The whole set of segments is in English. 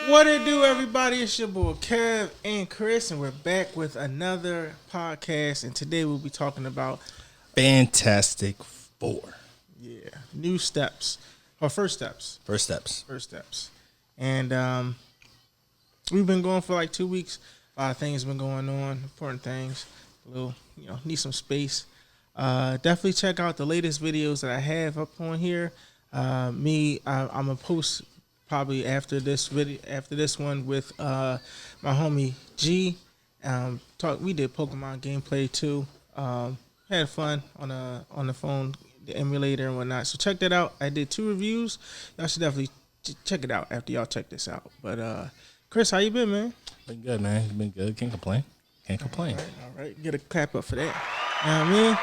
What it do, everybody? It's your boy Kev and Chris, and we're back with another podcast. And today we'll be talking about Fantastic Four. New steps or first steps. First steps. First steps. And we've been going for like 2 weeks. A lot of things been going on, important things. A little, need some space. Definitely check out the latest videos that I have up on here. I'm gonna post probably after this one with my homie G. We did Pokemon gameplay too. Had fun on the phone, the emulator and whatnot. So check that out. I did 2 reviews. Y'all should definitely check it out after y'all check this out. But Chris, how you been, man? Been good, man. Been good. Can't complain. All right. Get a clap up for that. You know what I mean?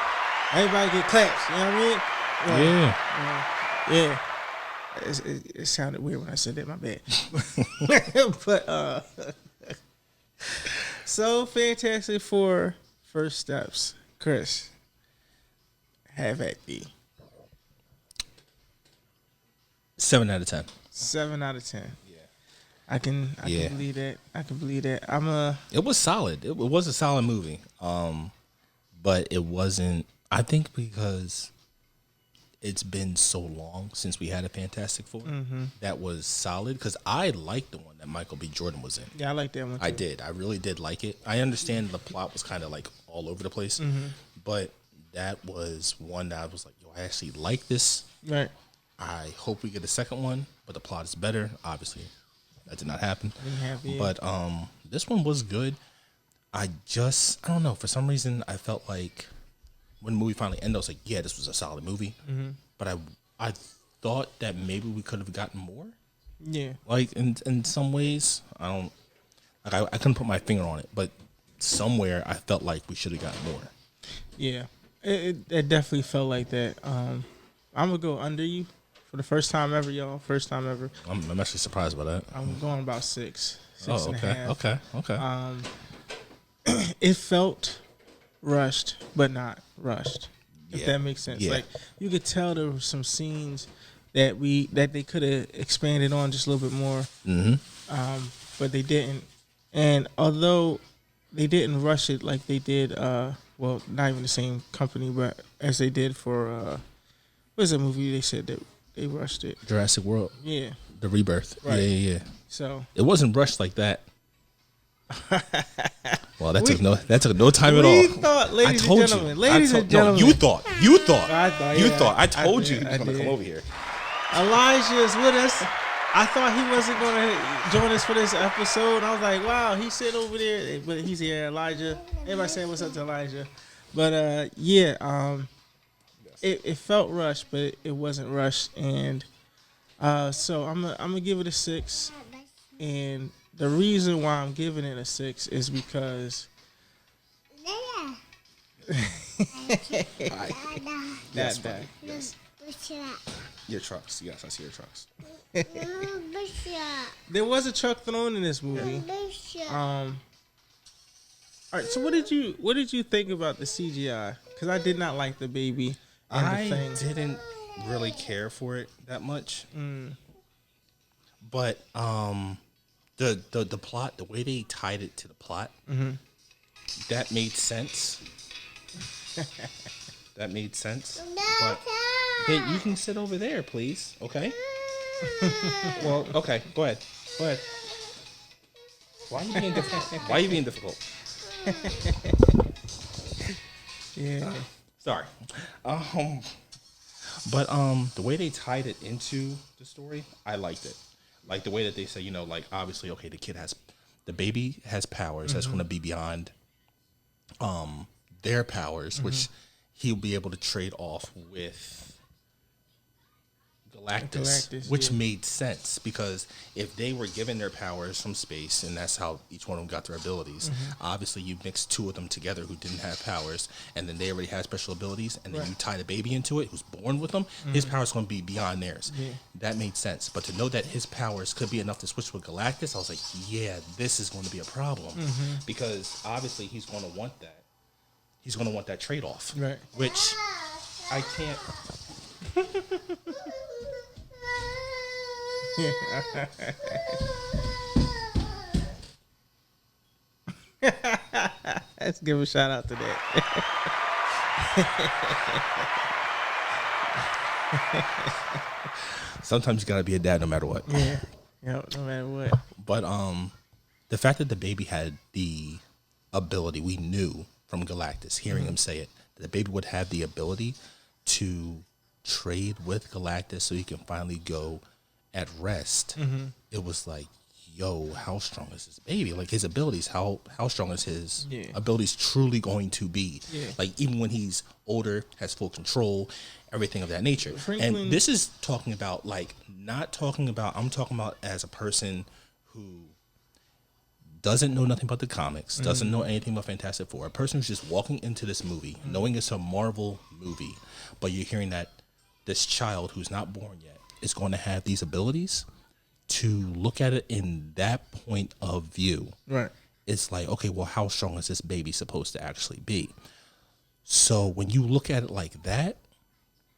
Everybody get claps. You know what I mean? Yeah. It sounded weird when I said that. My bad. But so Fantastic Four first steps. Chris, have at thee. 7 out of 10. 7 out of 10. Yeah. I can believe that. It was solid. It was a solid movie. But it wasn't. I think because it's been so long since we had a Fantastic Four that was solid. Because I liked the one that Michael B. Jordan was in. Yeah, I like that one too. I did. I really did like it. I understand the plot was kind of like all over the place, but that was one that I was like, yo, I actually like this. Right. I hope we get a second one, but the plot is better. Obviously, that did not happen. But this one was good. I don't know. For some reason, I felt like when the movie finally ended, I was like, yeah, this was a solid movie. But I thought that maybe we could have gotten more. Yeah. Like in some ways, I couldn't put my finger on it, but somewhere I felt like we should have gotten more. Yeah. It definitely felt like that. I'm gonna go under you for the first time ever, y'all. First time ever. I'm actually surprised by that. I'm going about 6 Oh, and a okay. half. Okay. It felt rushed, but not rushed. If Yeah. that makes sense. Yeah. Like you could tell there were some scenes that they could have expanded on just a little bit more. But they didn't. And although they didn't rush it like they did, well, not even the same company, but as they did for what was that movie? They said that they rushed it. Jurassic World. Yeah. The Rebirth. Right. Yeah. So It wasn't rushed like that. Well, that took no time at all. we thought, ladies and gentlemen, No, you thought. I thought. I told you he I was going to did. come over here. Elijah is with us. I thought he wasn't going to join us for this episode. I was like, wow, he's sitting over there, but he's here, Elijah. Everybody saying what's up to Elijah. But it felt rushed, but it wasn't rushed, and so I'm gonna give it a 6. And the reason why I'm giving it a 6 is because Yes. Your trucks. Yes, I see your trucks. there was a truck thrown in this movie. All right, so what did you think about the CGI? Because I did not like the baby and the thing. Didn't really care for it that much. But the plot, the way they tied it to the plot, that made sense. That made sense. But hey, you can sit over there, please. Okay. Well, okay. Go ahead. Why are you being difficult? Why are you being difficult? Yeah. Sorry. But the way they tied it into the story, I liked it. Like the way that they say, like obviously, okay, the baby has powers that's going to be beyond their powers, which he'll be able to trade off with Galactus, which made sense because if they were given their powers from space, and that's how each one of them got their abilities, obviously you mix two of them together who didn't have powers, and then they already had special abilities, and then you tie the baby into it who's born with them, his powers going to be beyond theirs. Yeah. That made sense. But to know that his powers could be enough to switch with Galactus, I was like, yeah, this is going to be a problem because obviously he's going to want that. He's going to want that trade-off, right? Which I can't. Let's give a shout out to that. Sometimes you gotta be a dad no matter what. Yeah, no matter what. But the fact that the baby had the ability, we knew from Galactus, hearing him say it, that the baby would have the ability to trade with Galactus so he can finally go at rest. It was like, yo, how strong is this baby? Like his abilities, how strong is his abilities truly going to be? Like even when he's older, has full control, everything of that nature. And this is talking about like I'm talking about as a person who doesn't know nothing about the comics, doesn't know anything about Fantastic Four, a person who's just walking into this movie, knowing it's a Marvel movie, but you're hearing that this child who's not born yet is going to have these abilities. To look at it in that point of view, right? It's like, okay, well, how strong is this baby supposed to actually be? So when you look at it like that,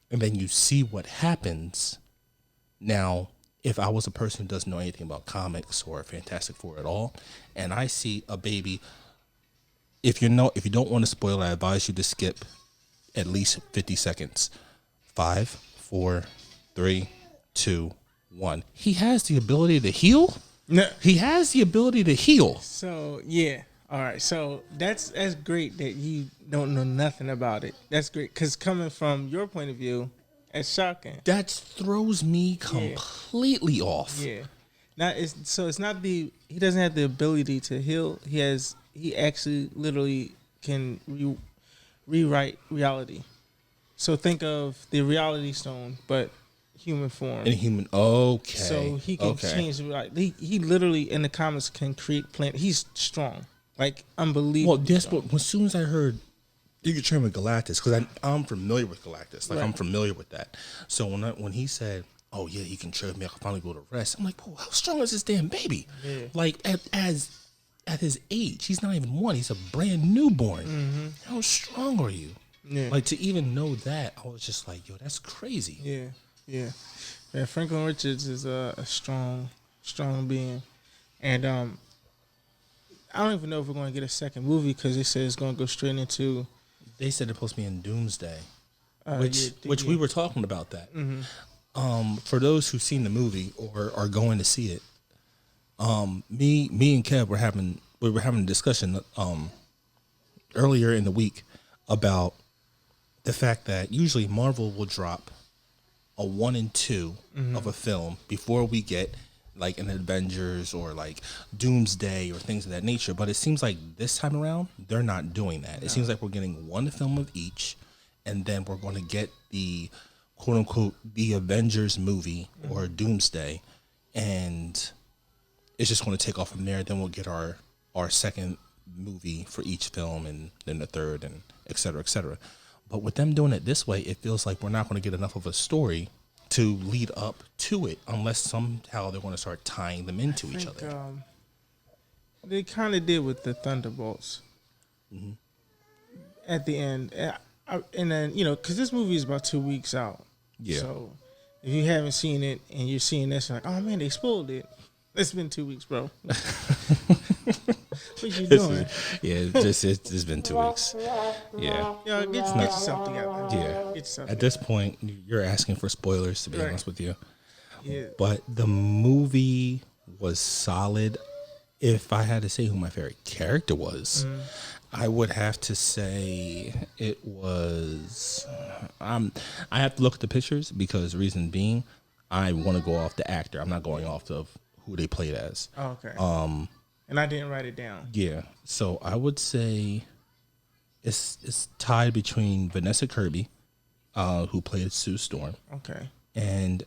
and then you see what happens. Now, if I was a person who doesn't know anything about comics or Fantastic Four at all, and I see a baby, if you don't want to spoil, I advise you to skip at least 50 seconds. 5, 4, 3, 2, 1. He has the ability to heal. No. He has the ability to heal. So yeah, all right. So that's great that you don't know nothing about it. That's great because coming from your point of view, it's shocking. That throws me completely off. Yeah. It's not he doesn't have the ability to heal. He actually literally can rewrite reality. So think of the Reality Stone, but human form. In human, okay. So he can change. He literally in the comics can create planet. He's strong, like unbelievable. Well, yes, but as soon as I heard you could train with Galactus, because I'm familiar with Galactus, like I'm familiar with that. So when he said, "Oh yeah, he can train me, I can finally go to rest," I'm like, "Whoa, how strong is this damn baby?" Yeah. Like at his age, he's not even 1. He's a brand newborn. How strong are you? Yeah. Like to even know that, I was just like, "Yo, that's crazy." Yeah. Yeah, Franklin Richards is a strong being, and I don't even know if we're going to get a second movie because they said it's going to go straight into. They said it's supposed to be in Doomsday, which we were talking about that. For those who've seen the movie or are going to see it, me and Kev were having a discussion earlier in the week about the fact that usually Marvel will drop a 1 and 2 of a film before we get like an Avengers or like Doomsday or things of that nature. But it seems like this time around, they're not doing that. No. It seems like we're getting 1 film of each, and then we're going to get the quote unquote the Avengers movie or Doomsday, and it's just going to take off from there. Then we'll get our second movie for each film, and then the third, and et cetera, et cetera. But with them doing it this way, it feels like we're not going to get enough of a story to lead up to it unless somehow they're going to start tying them into each other. They kind of did with the Thunderbolts at the end. And then, because this movie is about 2 weeks out. Yeah. So if you haven't seen it and you're seeing this, you're like, oh, man, they spoiled it. It's been 2 weeks, bro. What you doing? It's been 2 weeks. Yeah. Get yourself together. Yeah. At this point, you're asking for spoilers, to be honest with you. Yeah. But the movie was solid. If I had to say who my favorite character was, I would have to say it was. I have to look at the pictures because reason being, I want to go off the actor. I'm not going off of who they played as. Oh, okay. And I didn't write it down. Yeah. So I would say it's tied between Vanessa Kirby, who played Sue Storm. Okay. And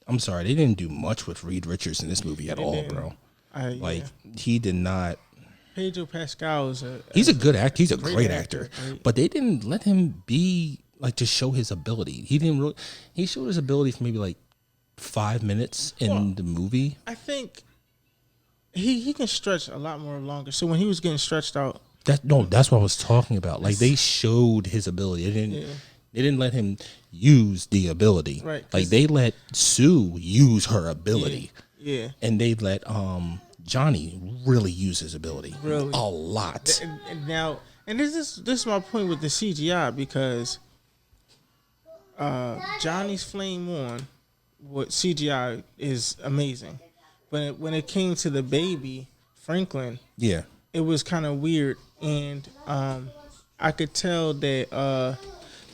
I'm sorry, they didn't do much with Reed Richards in this movie at all, bro. Like he did not. Pedro Pascal is he's a good actor. He's a great actor, but they didn't let him be like to show his ability. He didn't really. He showed his ability for maybe like 5 minutes in the movie. I think he can stretch a lot more longer. So when he was getting stretched out, that's what I was talking about. Like they showed his ability. They didn't let him use the ability. Right. Like they let Sue use her ability. Yeah. And they let Johnny really use his ability. Really? A lot. And this is my point with the CGI, because Johnny's Flame On, what CGI is amazing. But when it came to the baby, Franklin, yeah, it was kind of weird. And I could tell that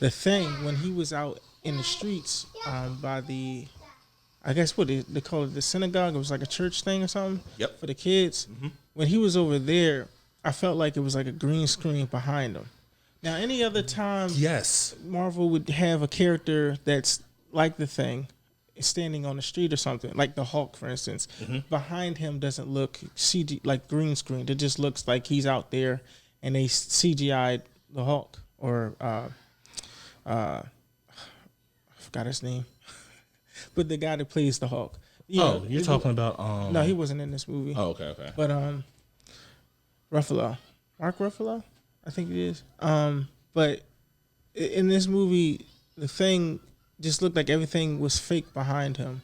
the Thing, when he was out in the streets by the, I guess what they call it, the synagogue. It was like a church thing or something. Yep. For the kids. Mm-hmm. When he was over there, I felt like it was like a green screen behind him. Now, any other time, yes, Marvel would have a character that's like the Thing, standing on the street or something, like the Hulk, for instance. Mm-hmm. Behind him doesn't look CG like green screen. It just looks like he's out there, and they CGI'd the Hulk, or I forgot his name. But the guy that plays the Hulk. You're talking about no, he wasn't in this movie. Oh, okay. But Ruffalo. Mark Ruffalo? I think it is. But in this movie, the Thing just looked like everything was fake behind him.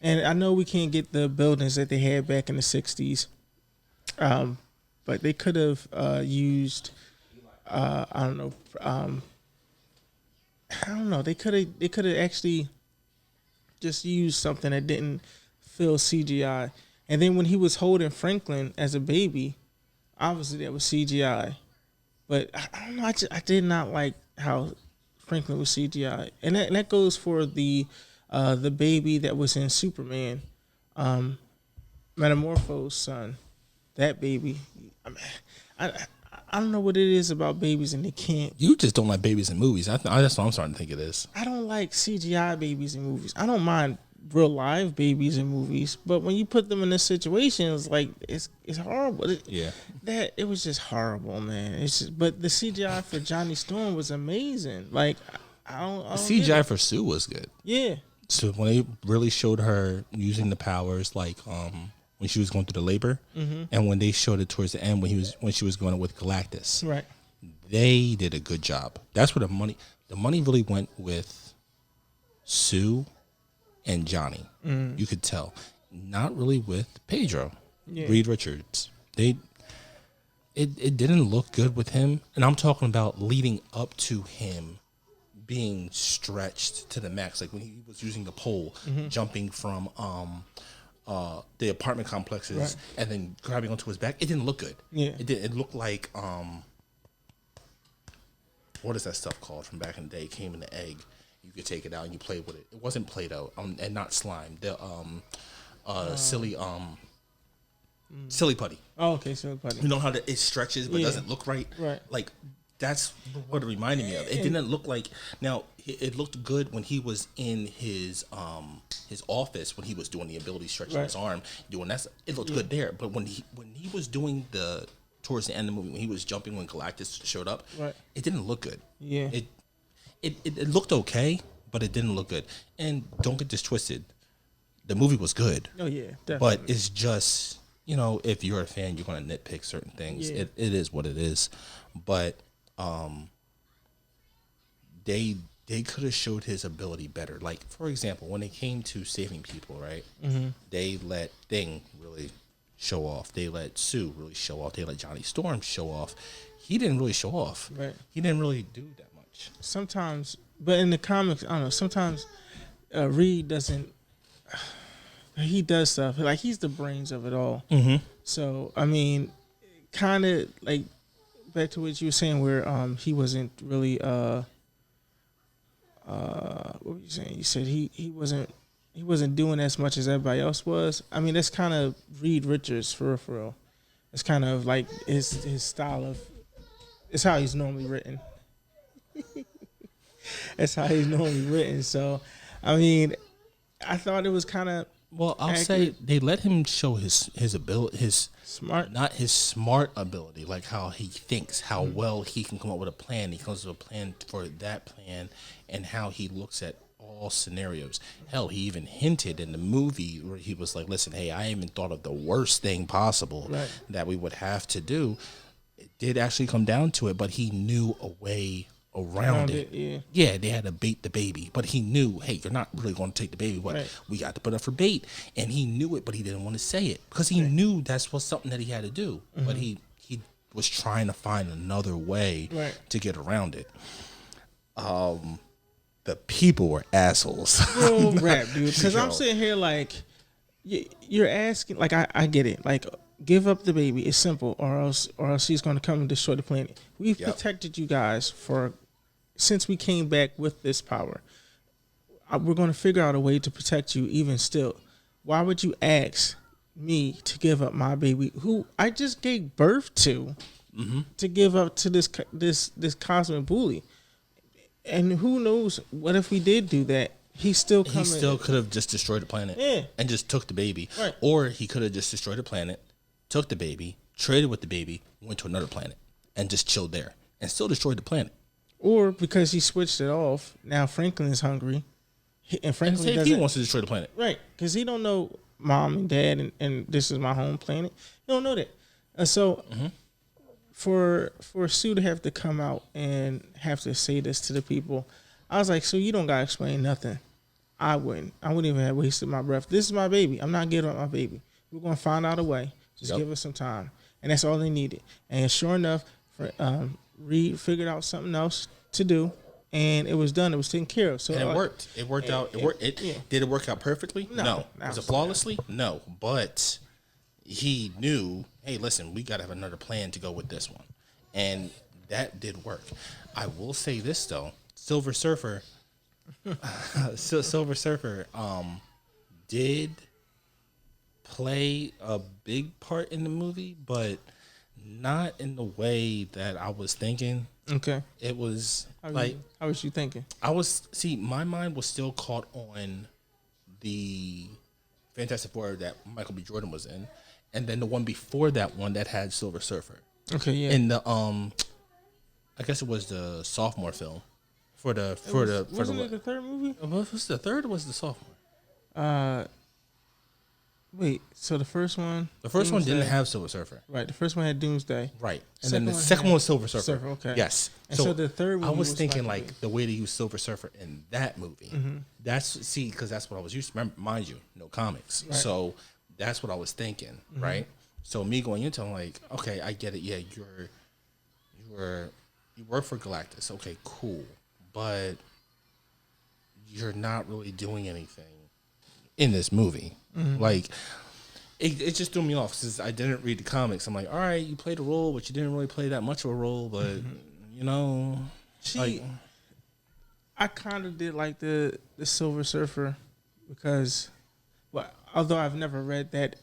And I know we can't get the buildings that they had back in the 60s. But they could have used I don't know. They could have actually just used something that didn't feel CGI. And then when he was holding Franklin as a baby, obviously that was CGI. But I don't know. I did not like how Franklin was CGI, and that goes for the baby that was in Superman, Metamorpho's son. That baby, I don't know what it is about babies, and they can't. You just don't like babies in movies. That's what I'm starting to think it is. I don't like CGI babies in movies. I don't mind real live babies in movies, but when you put them in this situation, it's like it's horrible. It was just horrible, man. It's just, but the CGI for Johnny Storm was amazing. Like I don't the CGI for Sue was good. Yeah. So when they really showed her using the powers, like when she was going through the labor, mm-hmm. and when they showed it towards the end when she was going with Galactus, right? They did a good job. That's where the money really went with Sue and Johnny. Mm. You could tell, not really with Pedro, Reed Richards. It didn't look good with him, and I'm talking about leading up to him being stretched to the max, like when he was using the pole, mm-hmm. jumping from the apartment complexes, right. and then grabbing onto his back. It didn't look good. Yeah, it looked like what is that stuff called from back in the day? It came in an egg. You could take it out and you play with it. It wasn't Play-Doh, and not slime. The silly putty. Oh, okay, silly putty. You know how it stretches but doesn't look right? Right. Like that's what it reminded me of. It didn't look like. Now it looked good when he was in his office when he was doing the ability stretching his arm, doing that. It looked good there. But when he was doing towards the end of the movie, when he was jumping when Galactus showed up, it didn't look good. Yeah. It looked okay, but it didn't look good. And don't get this twisted. The movie was good. Oh, yeah, definitely. But it's just, if you're a fan, you're going to nitpick certain things. Yeah. It is what it is. But they could have showed his ability better. Like, for example, when it came to saving people, right? Mm-hmm. They let Thing really show off. They let Sue really show off. They let Johnny Storm show off. He didn't really show off. Right. He didn't really do that. Sometimes, but in the comics, I don't know. Sometimes Reed doesn't. He does stuff like he's the brains of it all. Mm-hmm. So I mean, kind of like back to what you were saying, where he wasn't really. What were you saying? You said he wasn't doing as much as everybody else was. I mean, that's kind of Reed Richards for real. It's kind of like his style of. It's how he's normally written. That's how he's normally written. So, I mean, I thought it was kind of Well, I'll say they let him show his ability, his smart, not his smart ability, like how he thinks, how well he can come up with a plan. He comes up with a plan for that plan, and how he looks at all scenarios. Hell, he even hinted in the movie where he was like, "Listen, hey, I even thought of the worst thing possible that we would have to do." It did actually come down to it, but he knew a way around it. Yeah, they had to bait the baby, but he knew, hey, you're not really going to take the baby, but we got to put up for bait. And he knew it, but he didn't want to say it because he knew that's was something that he had to do. But he was trying to find another way to get around it. The people were assholes. Real rap, dude. Because I'm sitting here like, you're asking, like, I get it. Like, give up the baby. It's simple, or else he's going to come and destroy the planet. We've protected you guys since we came back with this power. We're going to figure out a way to protect you even still. Why would you ask me to give up my baby, who I just gave birth to give up to this cosmic bully? And who knows, what if we did do that? He still could have just destroyed the planet and just took the baby. Right. Or he could have just destroyed the planet, took the baby, traded with the baby, went to another planet, and just chilled there and still destroyed the planet. Or because he switched it off, now Franklin is hungry. And Franklin he wants to destroy the planet. Right, because he don't know mom and dad and this is my home planet. He don't know that. So for Sue to have to come out and have to say this to the people, I was like, so you don't gotta explain nothing. I wouldn't even have wasted my breath. This is my baby. I'm not giving up my baby. We're gonna find out a way. Just give us some time. And that's all they needed. And sure enough, Reed figured out something else to do, and it was done. It was taken care of. So and it worked. It worked out. It worked. Did it work out perfectly? No. Was it flawlessly? No. But he knew, hey, listen, we got to have another plan to go with this one, and that did work. I will say this though, Silver Surfer did play a big part in the movie, but not in the way that I was thinking. Okay. It was how was you thinking? My mind was still caught on the Fantastic Four that Michael B. Jordan was in, and then the one before that one that had Silver Surfer. Okay, yeah. In the I guess it was the sophomore film wasn't it the third movie? Was the third or was the sophomore? Wait, so the first one? The first one didn't have Silver Surfer. Right, the first one had Doomsday. Right. And then the second one was Silver Surfer. Okay. Yes. And so the third one I was thinking like the way they use Silver Surfer in that movie. Because that's what I was used to. Remember, mind you, no comics. Right. So that's what I was thinking, right? So me going into it, I'm like, okay, I get it. Yeah, you work for Galactus. Okay, cool. But you're not really doing anything in this movie. Like, it just threw me off because I didn't read the comics. I'm like, all right, you played a role, but you didn't really play that much of a role. But you know, I kind of did like the Silver Surfer because, although I've never read that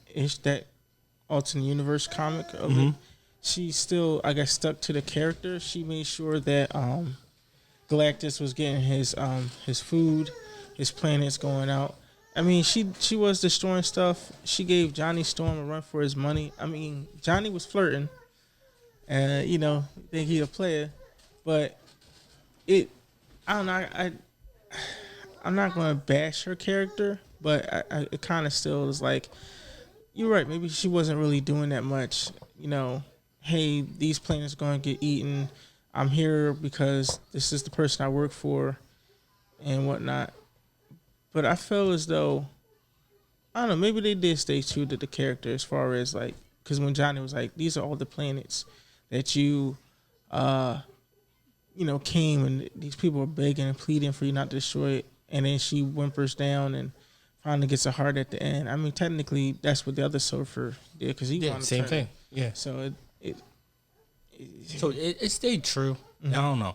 alternate universe comic of it, she still, I guess, stuck to the character. She made sure that Galactus was getting his food, his planets going out. I mean, she was destroying stuff. She gave Johnny Storm a run for his money. I mean, Johnny was flirting, and think he a player, but I don't know. I'm not going to bash her character, but it kind of still is like, you're right. Maybe she wasn't really doing that much. Hey, these planets going to get eaten. I'm here because this is the person I work for, and whatnot. But I feel as though, I don't know, maybe they did stay true to the character as far as like, because when Johnny was like, these are all the planets that you, came and these people are begging and pleading for you not to destroy it. And then she whimpers down and finally gets a heart at the end. I mean, technically, that's what the other surfer did because he wanted same thing. Yeah. So it stayed true. I don't know.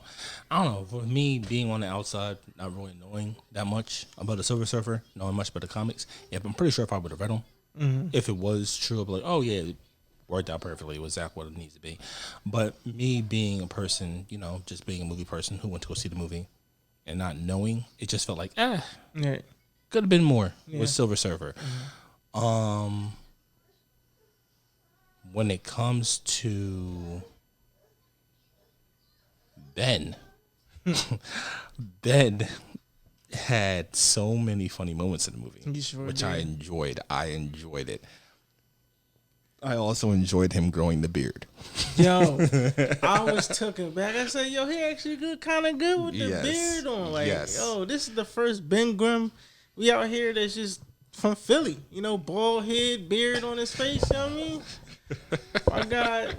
For me, being on the outside, not really knowing that much about the Silver Surfer, knowing much about the comics, I'm pretty sure if I would have read them, if it was true, I'd be like, oh yeah, it worked out perfectly. It was exactly what it needs to be. But me being a person, just being a movie person who went to go see the movie and not knowing, it just felt like, Yeah. Could have been more Yeah. with Silver Surfer. When it comes to Ben, Ben had so many funny moments in the movie, He sure which did. I enjoyed. I enjoyed it. I also enjoyed him growing the beard. Yo, I was taken back. I said, yo, he actually kind of good with the Yes. beard on. Like, Yes. yo, this is the first Ben Grimm we out here that's just from Philly. You know, bald head, beard on his face. You know what I mean? My God,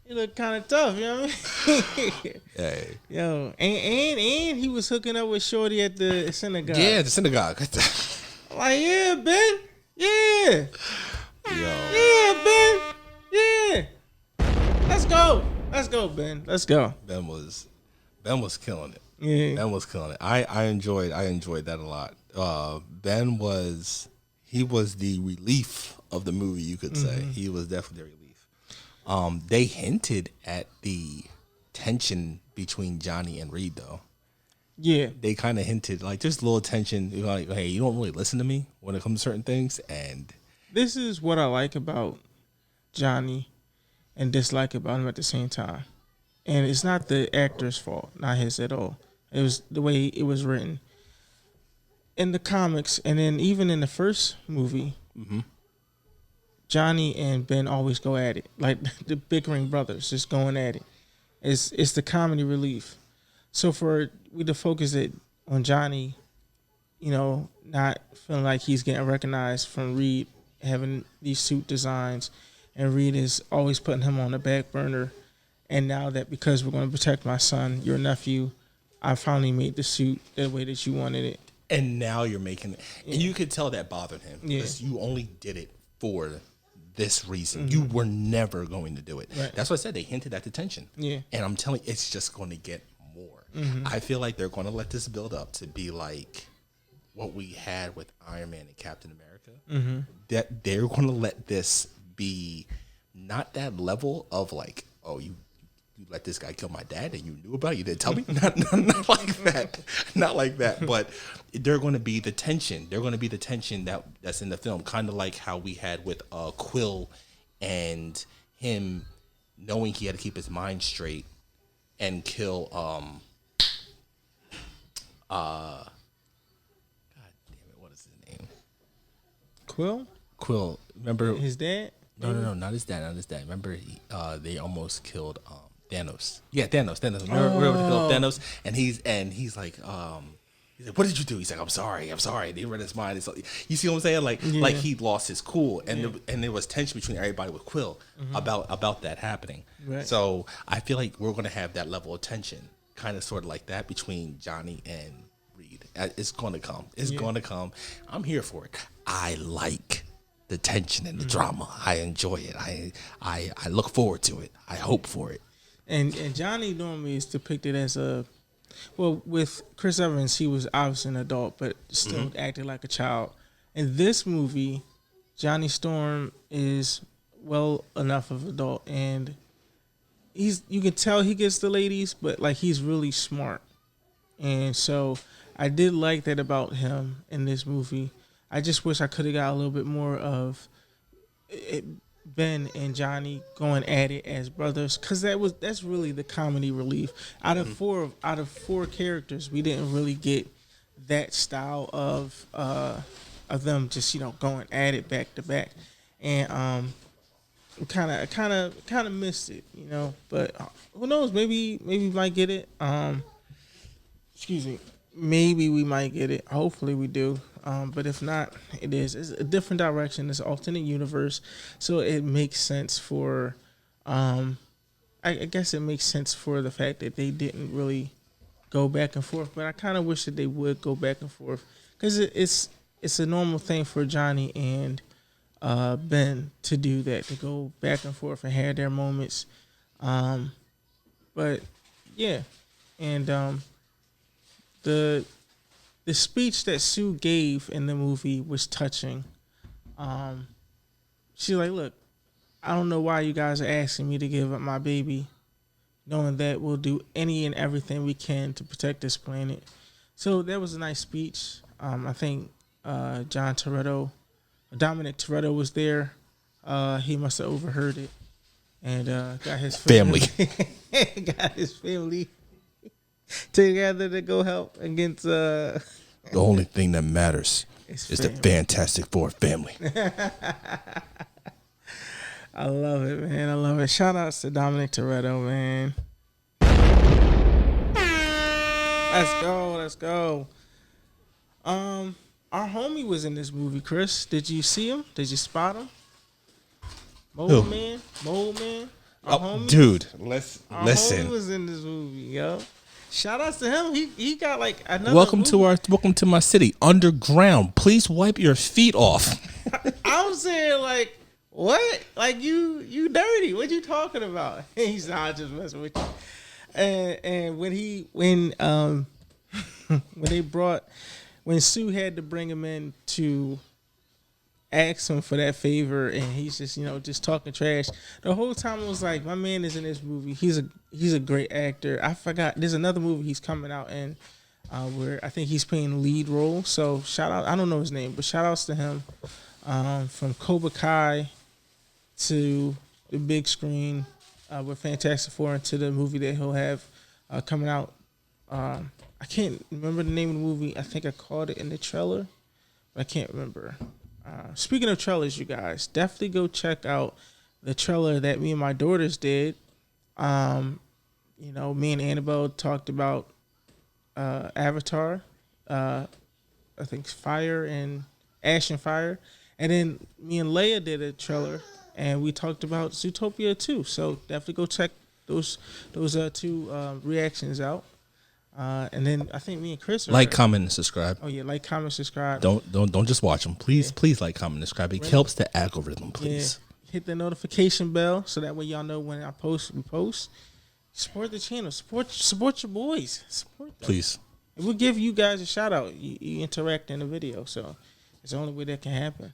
he look kind of tough. You know what I mean? Hey. Yo, and he was hooking up with Shorty at the synagogue. Yeah, the synagogue. Like, yeah, Ben. Yeah. Yo. Yeah, Ben. Yeah. Let's go, Ben. Let's go. Ben was killing it. Yeah. Ben was killing it. I enjoyed that a lot. Ben was the relief of the movie, you could say. He was definitely the relief. They hinted at the tension between Johnny and Reed, though. Yeah. They kind of hinted, like, there's a little tension. You know, like, hey, you don't really listen to me when it comes to certain things. And This is what I like about Johnny and dislike about him at the same time. And it's not the actor's fault, not his at all. It was the way it was written. In the comics, and then even in the first movie, Johnny and Ben always go at it. Like the bickering brothers just going at it. It's the comedy relief. So for we to focus it on Johnny, you know, not feeling like he's getting recognized from Reed having these suit designs, and Reed is always putting him on the back burner. And now that because we're going to protect my son, your nephew, I finally made the suit the way that you wanted it. And now you're making it. And you could tell that bothered him. Because you only did it for this reason. You were never going to do it. Right. That's what I said. They hinted at the tension. Yeah. And I'm telling you, it's just going to get more. I feel like they're going to let this build up to be like what we had with Iron Man and Captain America. That they're going to let this be not that level of like, oh, you let this guy kill my dad and you knew about it, you didn't tell me? Not like that. Not like that. But they're going to be the tension. They're going to be the tension that's in the film, kind of like how we had with Quill and him knowing he had to keep his mind straight and kill God damn it, what is his name? Quill. Remember His dad? No, not his dad. Remember, they almost killed Thanos. Yeah, Thanos. Remember they killed Thanos, and he's like, what did you do? He's like, I'm sorry. They read his mind. It's like, you see what I'm saying? Like he lost his cool, and there was tension between everybody with Quill about that happening. Right. So I feel like we're gonna have that level of tension, kind of sort of like that between Johnny and Reed. It's gonna come. It's gonna come. I'm here for it. I like the tension and the drama. I enjoy it. I look forward to it. I hope for it. And Johnny normally is depicted as with Chris Evans, he was obviously an adult, but still acted like a child. In this movie, Johnny Storm is well enough of an adult, and you can tell he gets the ladies, but like he's really smart. And so I did like that about him in this movie. I just wish I could have got a little bit more of Ben and Johnny going at it as brothers, because that's really the comedy relief. Out of four characters, we didn't really get that style of them just going at it back to back, and kind of missed it, But who knows? Maybe we might get it. Excuse me. Maybe we might get it. Hopefully we do. But if not, it's a different direction. It's an alternate universe. So it makes sense for, I guess it makes sense for the fact that they didn't really go back and forth. But I kind of wish that they would go back and forth, because it's a normal thing for Johnny and Ben to do that, to go back and forth and have their moments. But yeah, and the speech that Sue gave in the movie was touching. She's like, look, I don't know why you guys are asking me to give up my baby, knowing that we'll do any and everything we can to protect this planet. So that was a nice speech. I think John Toretto, Dominic Toretto was there. He must have overheard it and got his family together to go help against. The only thing that matters is the Fantastic Four family. I love it, man. I love it. Shout outs to Dominic Toretto, man. Let's go. Our homie was in this movie, Chris. Did you see him? Did you spot him? Mold Man. Oh, homie, dude, our listen. homie was in this movie, yo. Shout outs to him. He got like another. Welcome to my city, underground. Please wipe your feet off. I'm saying like, what? Like you dirty? What you talking about? He's not just messing with you. And when Sue had to bring him in to ask him for that favor, and he's just just talking trash the whole time. I was like, my man is in this movie. He's a great actor. I forgot there's another movie he's coming out in where I think he's playing the lead role. So shout out. I don't know his name, but shout outs to him. From Cobra Kai to the big screen with Fantastic Four, into the movie that he'll have coming out. I can't remember the name of the movie. I think I called it in the trailer, but I can't remember. Speaking of trailers, you guys, definitely go check out the trailer that me and my daughters did. Me and Annabelle talked about Avatar. I think Ash and Fire. And then me and Leia did a trailer, and we talked about Zootopia too. So definitely go check those two reactions out. And then I think me and Chris comment, and subscribe. Oh yeah, like, comment, subscribe. Don't just watch them. Please like, comment, and subscribe. It helps the algorithm. Please hit the notification bell so that way y'all know when I post. We post. Support the channel. Support your boys. Support them. Please. And we'll give you guys a shout out. You interact in the video, so it's the only way that can happen.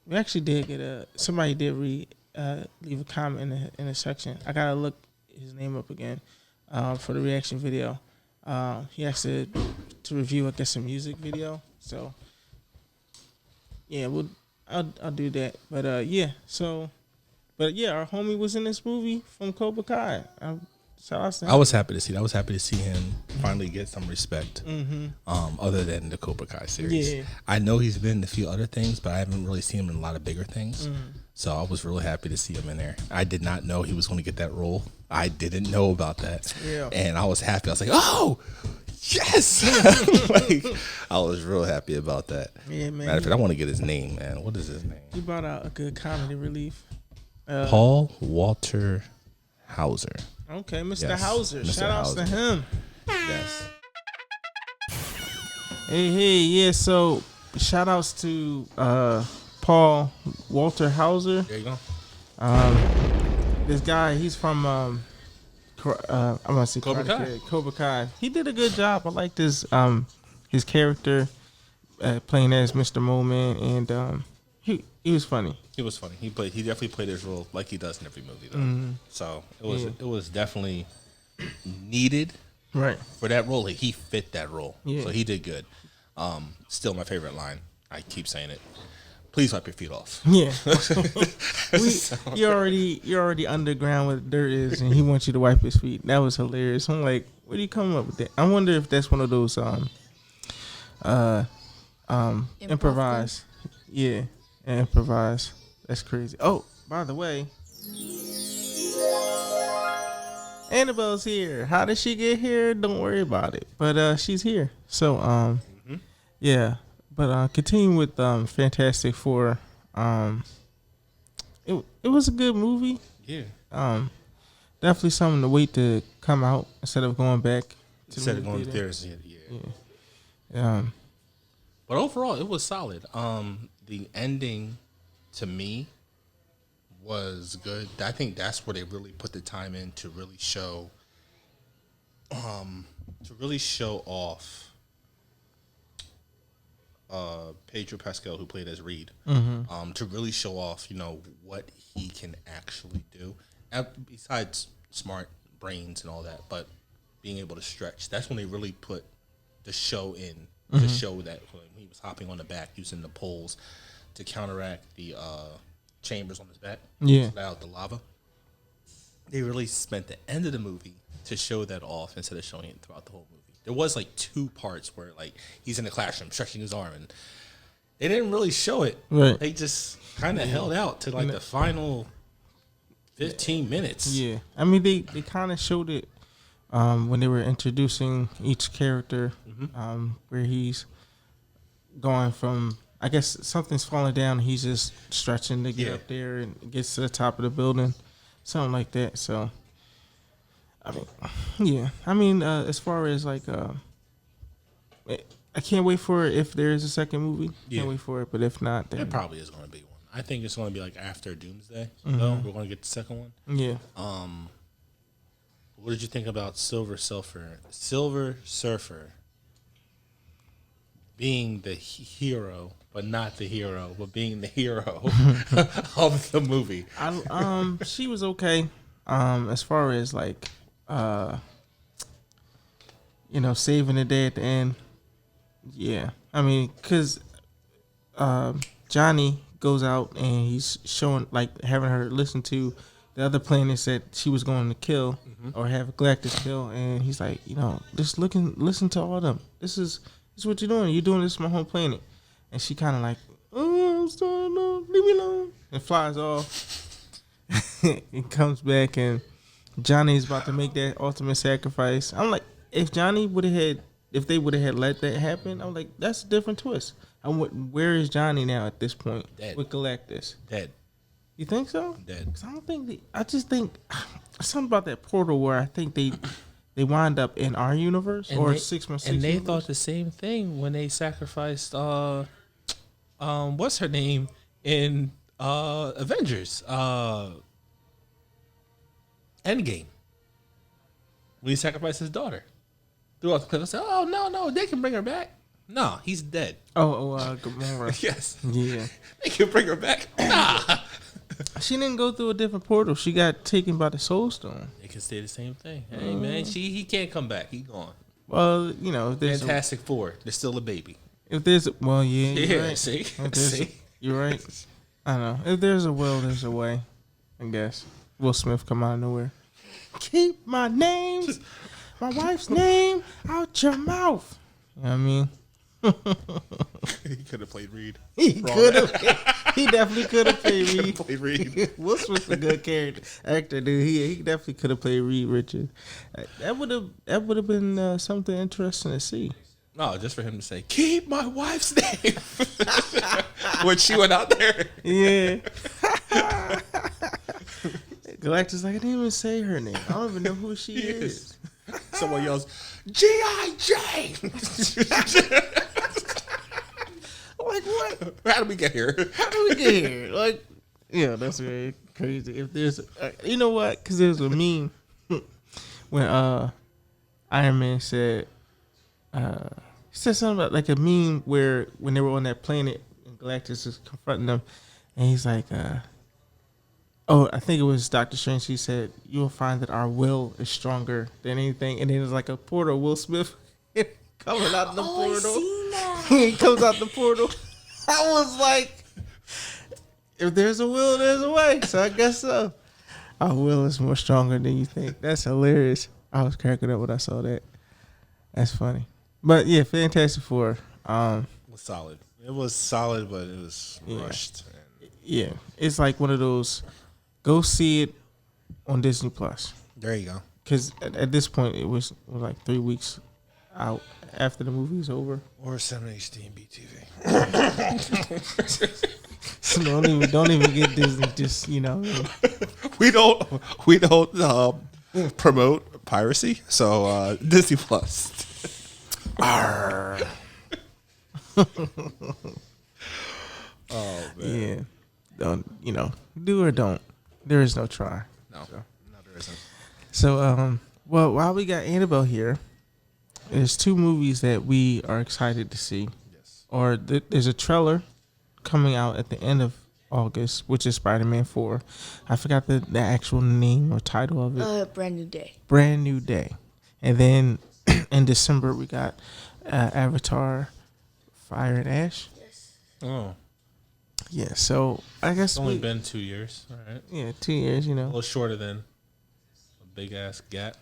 We actually did get somebody did leave a comment in the section. I gotta look his name up again. For the reaction video, he asked to review, I guess, a music video. So, yeah, I'll do that. But our homie was in this movie from Cobra Kai. I was happy to see that. I was happy to see him finally get some respect. Other than the Cobra Kai series. Yeah. I know he's been in a few other things, but I haven't really seen him in a lot of bigger things. So I was really happy to see him in there. I did not know he was going to get that role. I didn't know about that. Yeah. And I was happy. I was like, oh, yes. I was real happy about that. Yeah, man. Matter of fact, I want to get his name, man. What is his name? He brought out a good comedy relief. Paul Walter Hauser. Okay, Mr. Yes. Hauser. Shout outs to him. Yes. Hey, yeah, so shout outs to Paul Walter Hauser. There you go. This guy, he's from I'm gonna say Cobra Kai. Cobra Kai. He did a good job. I liked his character playing as Mr. Moleman, and he was funny. He was funny. He definitely played his role like he does in every movie, though. So it was definitely needed, right, for that role. Like, he fit that role, yeah. So he did good. Still my favorite line. I keep saying it. Please wipe your feet off. Yeah, you're already underground where the dirt is, and he wants you to wipe his feet. That was hilarious. I'm like, where do you come up with that? I wonder if that's one of those improvise. Yeah, improvise. That's crazy. Oh, by the way, Annabelle's here. How did she get here? Don't worry about it. But she's here. So yeah. But continue with Fantastic Four. It was a good movie. Yeah. Definitely something to wait to come out instead of going back to instead of going to theaters. Yeah. But overall, it was solid. The ending, to me, was good. I think that's where they really put the time in to really show, off Pedro Pascal, who played as Reed, to really show off, what he can actually do. Besides smart brains and all that, but being able to stretch. That's when they really put the show in to show that when he was hopping on the back using the poles to counteract the chambers on his back. Yeah. Out the lava. They really spent the end of the movie to show that off instead of showing it throughout the whole movie. There was like 2 parts where like he's in the classroom stretching his arm, and they didn't really show it. Right. They just kind of held out to like the final 15 minutes. Yeah, I mean they kind of showed it when they were introducing each character, where he's going from, I guess something's falling down. He's just stretching to get up there and gets to the top of the building, something like that. So, I mean, yeah, I mean, as far as like, I can't wait for it if there is a second movie. Can't wait for it, but if not, then There probably is going to be one. I think it's going to be like after Doomsday. So we're going to get the second one. Yeah. What did you think about Silver Surfer being the hero, but not the hero, but being the hero of the movie? She was okay. As far as like, saving the day at the end. Yeah, I mean, cause Johnny goes out and he's showing, like, having her listen to the other planets that she was going to kill or have Galactus kill, and he's like, just listen to all of them. This is what you're doing. You're doing this to my home planet, and she kind of like, oh, I'm sorry, no, leave me alone, and flies off. And comes back, and Johnny's about to make that ultimate sacrifice. I'm like, if they would have had let that happen, I'm like, that's a different twist. Where is Johnny now at this point? Dead. With Galactus? Dead. You think so? Dead. 'Cause I don't think I just think something about that portal where I think they wind up in our universe And or they- 616. And they universe. thought the same thing when they sacrificed what's her name in Avengers Endgame. When he sacrificed his daughter. Throughout the clip, I said, oh no, they can bring her back. No, he's dead. Gamora. Yes. Yeah. They can bring her back. Nah. She didn't go through a different portal. She got taken by the Soul Stone. They can say the same thing. Hey man, he can't come back. He gone. Well, if there's Fantastic Four. They're still a baby. well, yeah, you're right. See? See? You're right. I know. If there's a will, there's a way. I guess. Will Smith come out of nowhere. Keep my wife's name out your mouth. You know what I mean? He could have played Reed. He could have. He definitely could have played Reed. Played Reed. Will Smith's a good actor, dude. He definitely could have played Reed Richards. That would have been something interesting to see. No, just for him to say, keep my wife's name. When she went out there. Yeah. Galactus like, I didn't even say her name. I don't even know who she is. Someone yells, G.I. Jane. Like, what? How did we get here? How did we get here? Like, yeah, that's very crazy. If there's, you know what? Because there's a meme when Iron Man said, he said something about like a meme where when they were on that planet and Galactus is confronting them, and he's like, I think it was Doctor Strange. He said, "You will find that our will is stronger than anything." And then there's like a portal. Will Smith coming out the portal. He comes out the portal. I was like, if there's a will, there's a way. So I guess so. Our will is more stronger than you think. That's hilarious. I was cracking up when I saw that. That's funny. But yeah, Fantastic Four. It was solid. It was solid, but it was rushed. Yeah, it's like one of those. Go see it on Disney Plus. There you go. Because at this point, it was like 3 weeks out after the movie's over. Or 7 HD and BTV. So don't even get Disney. Just we don't promote piracy. So Disney Plus. Oh man. Yeah. Don't do or don't. There is no try. No, there isn't. So well, while we got Annabelle here, there's 2 movies that we are excited to see. Yes. Or there's a trailer coming out at the end of August, which is Spider-Man 4. I forgot the actual name or title of it. Brand New Day. Brand New Day. And then in December we got Avatar Fire and Ash. Yes. Oh, Yeah, so I guess it's only been 2 years. All right, 2 years. You a know, little shorter than a big ass gap in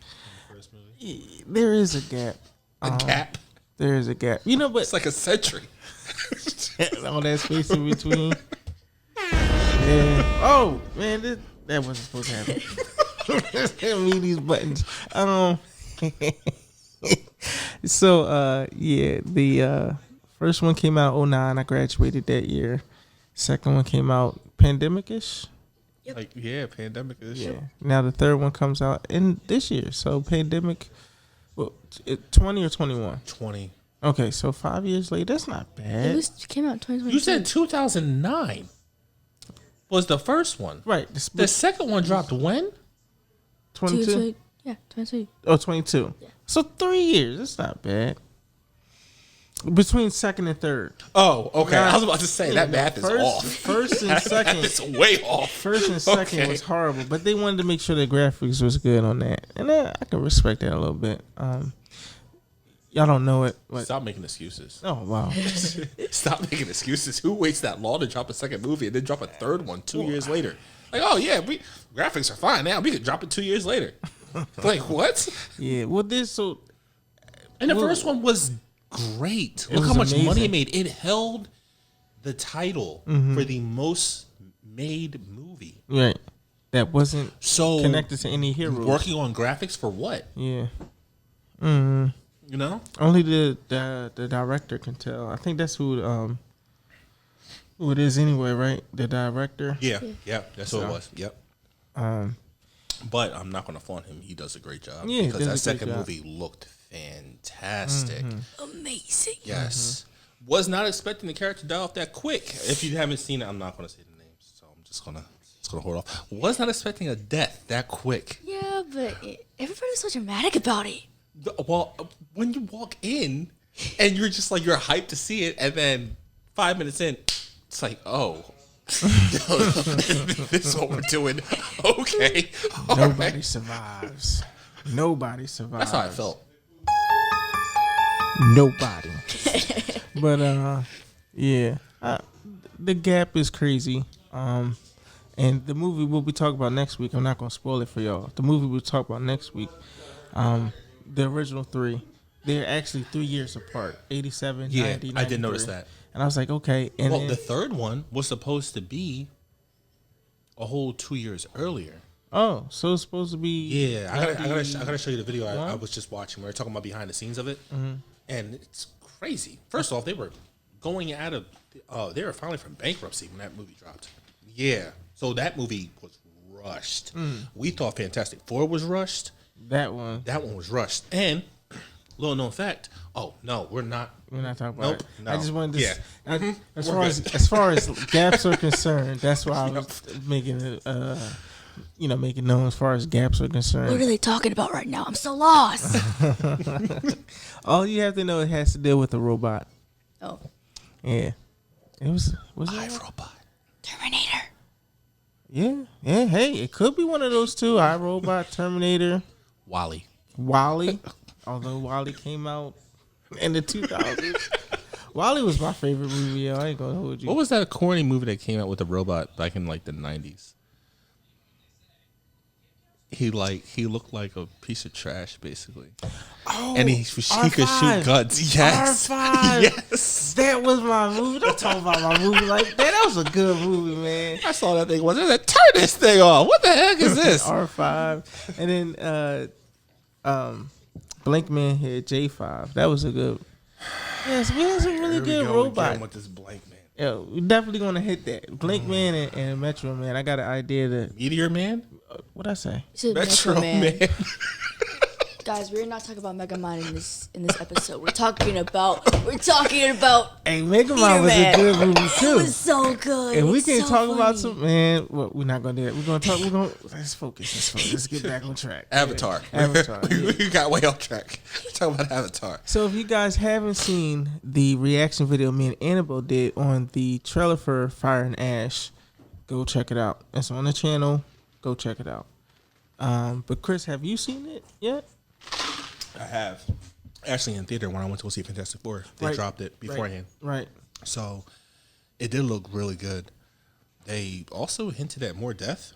the first movie. there is a gap. A gap. There is a gap. You know, but It's like a century. all that space in between. Yeah. Oh man, that wasn't supposed to happen. Send me these buttons. So the first one came out 2009. I graduated that year. Second one came out pandemic-ish. Like pandemic is. Yeah. Now the third one comes out in this year. So pandemic. Well, 20 or 21. 20. Okay, so 5 years later. That's not bad. It came out in 2022. You said 2009 was the first one. Right. The second one dropped when? 22. Yeah, 22. Oh, 22. Yeah. So 3 years. That's not bad. Between second and third. Oh, okay. Nah. I was about to say that math is off. First and second. It's way off. First and second Okay. was horrible, but they wanted to make sure the graphics was good on that, and I can respect that a little bit. Y'all don't know it. But, Stop making excuses. oh wow. Stop making excuses. Who waits that long to drop a second movie and then drop a third one 2 years later? Like, oh yeah, graphics are fine now. We could drop it 2 years later. Like what? Yeah. Well, And the first one was great. Look was how much money amazing. it made. It held the title for the most made movie. right. That wasn't So connected to any heroes. working on graphics for what? Yeah. You know? Only the director can tell. I think that's who it is anyway, right? The director. Yeah. That's what it So, was. Yep. Um. But I'm not going to flaunt him. He does a great job. Yeah, he because does that a great second job. movie looked fantastic. Amazing. Yes. Was not expecting the character to die off that quick. If you haven't seen it, I'm not going to say the names, so I'm just gonna hold off. Was not expecting a death that quick. Yeah, but everybody's so dramatic about it. Well, when you walk in and you're just like you're hyped to see it, and then 5 minutes in, it's like, oh, this is what we're doing. Okay, all Nobody right. survives. Nobody survives. That's how I felt. Nobody. But yeah, the gap is crazy. And the movie we'll be talking about next week. I'm not gonna spoil it for y'all. The movie we'll talk about next week. The original three, they're actually 3 years apart. 87, Yeah, 90, I did 93. notice that. And I was like, okay. And Well, then, the third one was supposed to be a whole 2 years earlier. oh, so it's supposed to be. Yeah, I gotta show you the video I was just watching. We were talking about behind the scenes of it, and it's crazy. First off, they were going out of, they were finally from bankruptcy when that movie dropped. Yeah, so that movie was rushed. We thought Fantastic Four was rushed. That one. That one was rushed. And little known fact. Oh no, we're not. We're not talking about Nope, it. no. I just wanted to. Yeah. As We're far good. as far as gaps are concerned, that's why I was making it. Making known as far as gaps are What concerned. are they talking about right now? I'm so lost. All you have to know, it has to deal with a robot. Oh, Yeah, it was. Was it? iRobot. Terminator. Yeah. Hey, it could be one of those two: iRobot, Terminator, Wally. Wally. Although Wally came out in the 2000s. Wally was my favorite movie. Yo. I ain't gonna hold you. What was that corny movie that came out with a robot back in like the 90s? He looked like a piece of trash basically. Oh, And he could shoot guns. Yes. R5. Yes. That was my movie. Don't talk about my movie like that. That was a good movie, man. I saw that thing. I said, turn this thing off. What the heck is this? R5. And then Blankman had J5. That was a good. Yes, we had some really good robot. with this blank man. Yeah, we definitely gonna hit that. Blankman and Metro Man. I got an idea that. Meteor Man? What'd I say? You said Metro Metro Man. Man. Guys, we're not talking about Mega Mind in this episode. We're talking about Hey, Mega Peter Man was Man. a good movie It too. was so good. And we It's can so talk about funny. some man. Well, we're not gonna do that. Let's focus. Let's get back on track. Avatar. Avatar, yeah. We got way off track. We're talking about Avatar. So if you guys haven't seen the reaction video me and Annabelle did on the trailer for Fire and Ash, go check it out. It's on the channel. Go check it out. But Chris, have you seen it yet? I have. actually in theater when I went to go see Fantastic Four. They Right. dropped it beforehand. Right. So it did look really good. They also hinted at more death.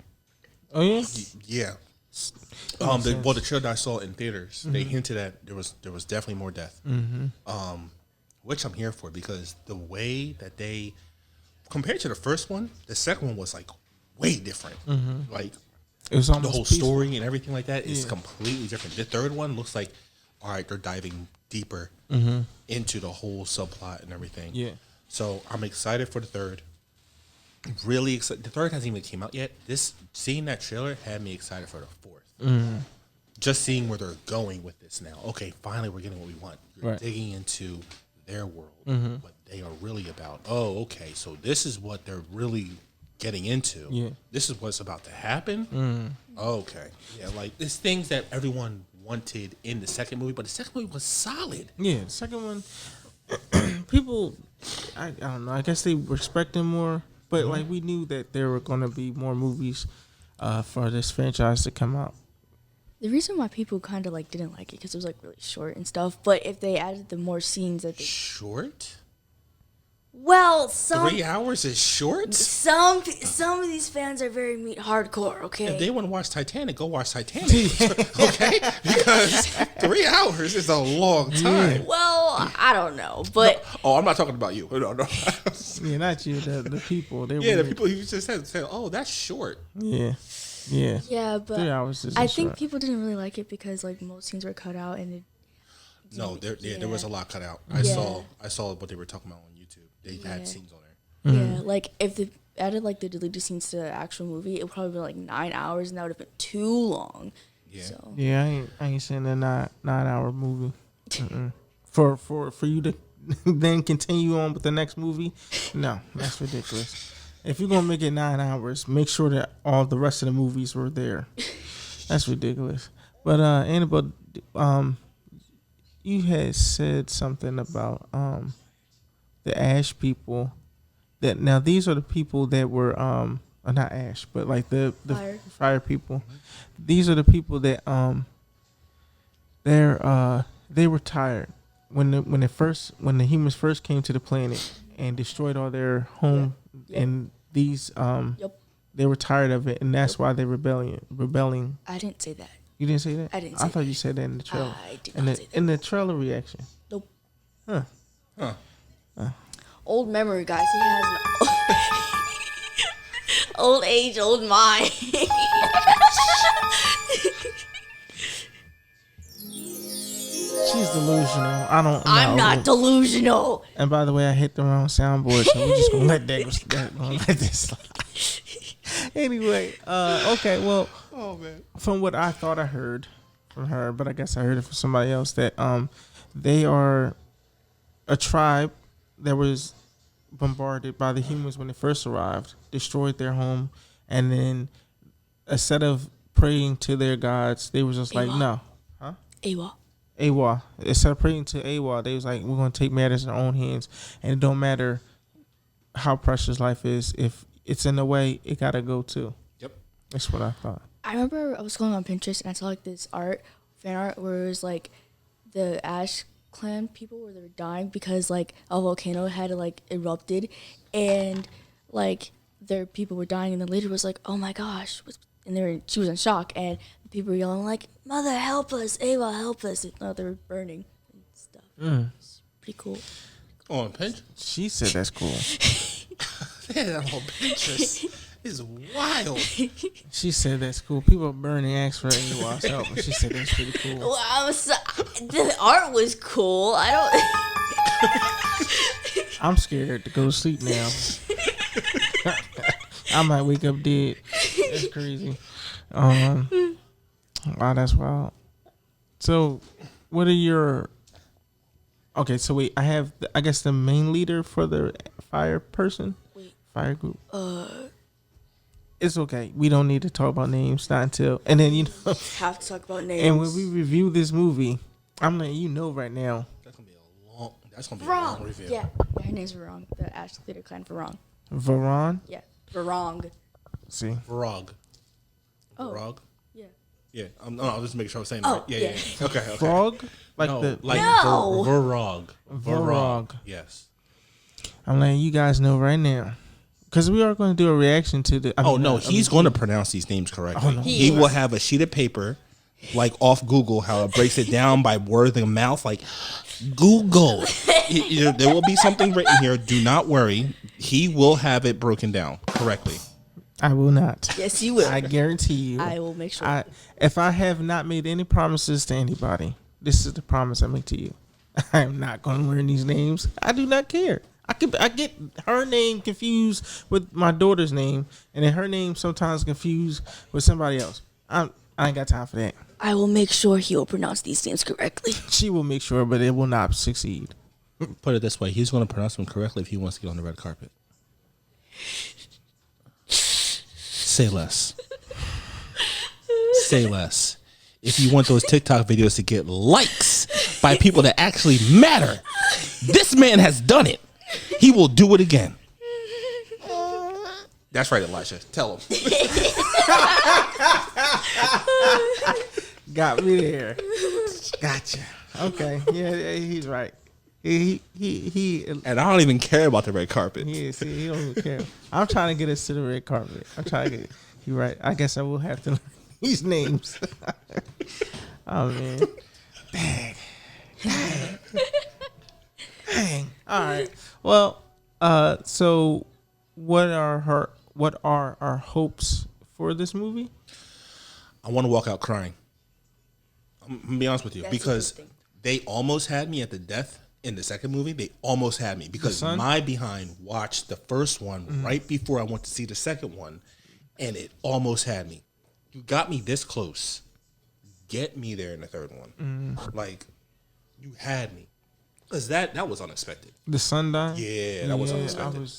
Oh yeah. Yeah. The trailer that I saw in theaters, they hinted at there was definitely more death. Which I'm here for because the way that they compared to the first one, the second one was like way different. Like It was the almost whole peaceful. story and everything like that is completely different. The third one looks like, all right, they're diving deeper into the whole subplot and everything. Yeah. So I'm excited for the third. Really excited. The third hasn't even came out yet. Seeing that trailer had me excited for the fourth. Just seeing where they're going with this now. Okay, finally we're getting what we want. You're Right. digging into their world, what they are really about. Oh, okay, so this is what they're really getting into. Yeah. This is what's about to happen. Okay, yeah, like it's things that everyone wanted in the second movie, but the second movie was solid. Yeah, the second one, people, I don't know. I guess they respect them more, but like we knew that there were going to be more movies for this franchise to come out. The reason why people kind of like didn't like it because it was like really short and stuff. But if they added the more scenes that they, Short? well, some 3 hours is short? some of these fans are very meat hardcore. Okay, If they want to watch Titanic, go watch Titanic. Okay? Because 3 hours is a long time. well, I don't know, but Oh, I'm not talking about you. No. Yeah, not you, the people. They Yeah, were, the people you just said, oh, that's short. Yeah, yeah, 3 but hours is. I think people didn't really like it because like most scenes were cut out and it. No, there was a lot cut out. Yeah. I saw what they were talking about on YouTube. They had scenes on there. Yeah, like if they added like the deleted scenes to the actual movie, it would probably be like 9 hours, and that would have been too long. Yeah. So Yeah, I ain't saying a 9-hour movie. For you to then continue on with the next movie, no, that's ridiculous. If you're gonna make it 9 hours, make sure that all the rest of the movies were there. That's ridiculous. But Annabelle, you had said something about the Ash people. That now these are the people that were not Ash, but like the fire people. These are the people that they were tired when the humans first came to the planet and destroyed all their home and these they were tired of it and that's why they're rebelling. I didn't say that. You didn't say that? I didn't say I thought that. you said that in the trailer. I did not say that. In the trailer reaction. Nope. Huh. Old memory, guys. He has an old age, old mind. She's delusional. I don't know. I'm not delusional. And by the way, I hit the wrong soundboard, so we're just gonna let that go. Gonna let this slide. Anyway, okay. Well, from what I thought I heard from her, but I guess I heard it from somebody else that they are a tribe that was bombarded by the humans when they first arrived, destroyed their home, and then instead of praying to their gods, they were just like, Awa. no, Awa. Awa. Instead of praying to Awa, they was like, we're going to take matters in our own hands. And it don't matter how precious life is. If it's in the way, it got to go too. Yep. That's what I thought. I remember I was scrolling on Pinterest and I saw like this fan art where it was like the Ash Clan people where they were dying because like a volcano had like erupted and like their people were dying and the leader was like, oh my gosh, and she was in shock and the people were yelling like, mother help us, Ava help us, and they were burning and stuff. It's pretty cool. On Pinterest? She said that's cool. Yeah, on Pinterest is wild. She said that's cool. People burning ask for Awa's help. And she said that's pretty cool. Well, the art was cool. I'm scared to go to sleep now. I might wake up dead. That's crazy. Wow, that's wild. So, what are your... Okay, so wait, I guess the main leader for the fire person? Fire group? It's okay. We don't need to talk about names, not until... And then, have to talk about names. and when we review this movie, I'm letting you know right now. That's gonna be a long review. Yeah, her name's Varong. The Ash Leader Clan Varong. Varon? Yeah, Varong. See? Varog. Oh. Varog? Yeah. Yeah, no, I'll just make sure I'm saying Oh, that. Right. Yeah. Okay. Frog, like No, the like No. Varog. Varog. Yes. I'm letting you guys know right now, because we are going to do a reaction to the. He's going to pronounce these names correctly. Oh, no. He will have a sheet of paper, like off Google, how it breaks it down by word and mouth, like Google. There will be something written here. Do not worry. He will have it broken down correctly. I will not. Yes, you will. I guarantee you. I will make sure. If I have not made any promises to anybody, this is the promise I make to you. I am not going to learn these names. I do not care. I get her name confused with my daughter's name, and then her name sometimes confused with somebody else. I ain't got time for that. I will make sure he will pronounce these names correctly. She will make sure, but it will not succeed. Put it this way: he's going to pronounce them correctly if he wants to get on the red carpet. Say less. Say less. If you want those TikTok videos to get likes by people that actually matter, this man has done it. He will do it again. That's right, Elijah. Tell him. Got me there. Gotcha. Okay. Yeah, he's right. He And I don't even care about the red carpet. he don't even care. I'm trying to get us to the red carpet. I'm trying to get. You're right. I guess I will have to learn these names. Oh man. Dang. All right. Well, so what are our hopes for this movie? I want to walk out crying. I'm gonna be honest with you, That's a because good thing. they almost had me at the death in the second movie. They almost had me because son? my behind watched the first one right before I went to see the second one, and it almost had me. You got me this close. Get me there in the third one. Like, you had me. Because that was unexpected. The son died. Yeah, that was unexpected.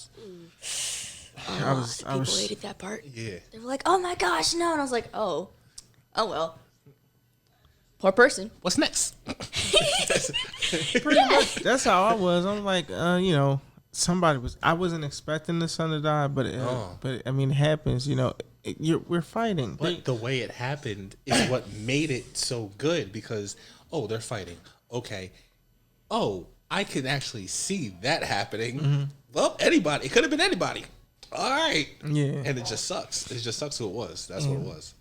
People hated that part. Yeah. They were like, "Oh my gosh, no!" And I was like, "Oh well." Poor person. What's next? Pretty much. That's how I was. I'm like, somebody was. I wasn't expecting the son to die, but I mean, it happens. We're fighting. But the way it happened is what made it so good, because, they're fighting. Okay. I can actually see that happening. Well, anybody. It could have been anybody. All right. Yeah. And it just sucks. It just sucks who it was. That's what it was.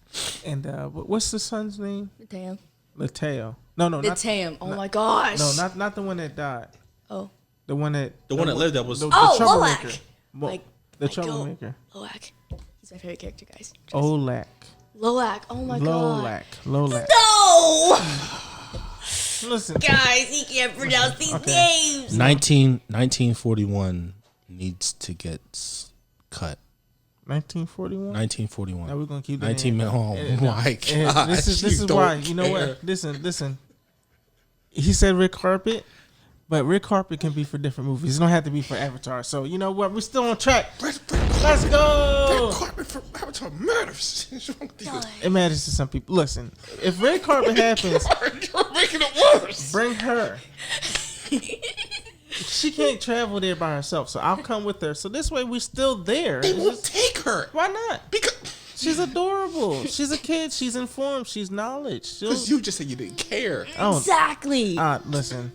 And what's the son's name? Damn. Mateo. No, The Tam. Oh my gosh. no, not the one that died. Oh. The one that lived that was. the Oh, troublemaker. Loak. Well, Like the like, troublemaker. Loak. He's my favorite character, guys. Olak. Loak. Oh my god. Lolak. No, Listen. guys, he can't pronounce these names. 1941 needs to get cut. 1941. 1941. Now we're gonna keep that 19. in. Oh my And god! this is why. You know what? Listen. He said red carpet, but red carpet can be for different movies. It don't have to be for Avatar. So you know what? We're still on track. Let's go. Red carpet for Avatar matters. It matters to some people. Listen, if red carpet happens, You're making it worse. bring her. She can't travel there by herself, so I'll come with her. So this way, we're still there. They It's won't just- take her why not? because She's adorable. She's a kid. She's informed. She's knowledge. you just said you didn't care. Oh, Exactly. listen,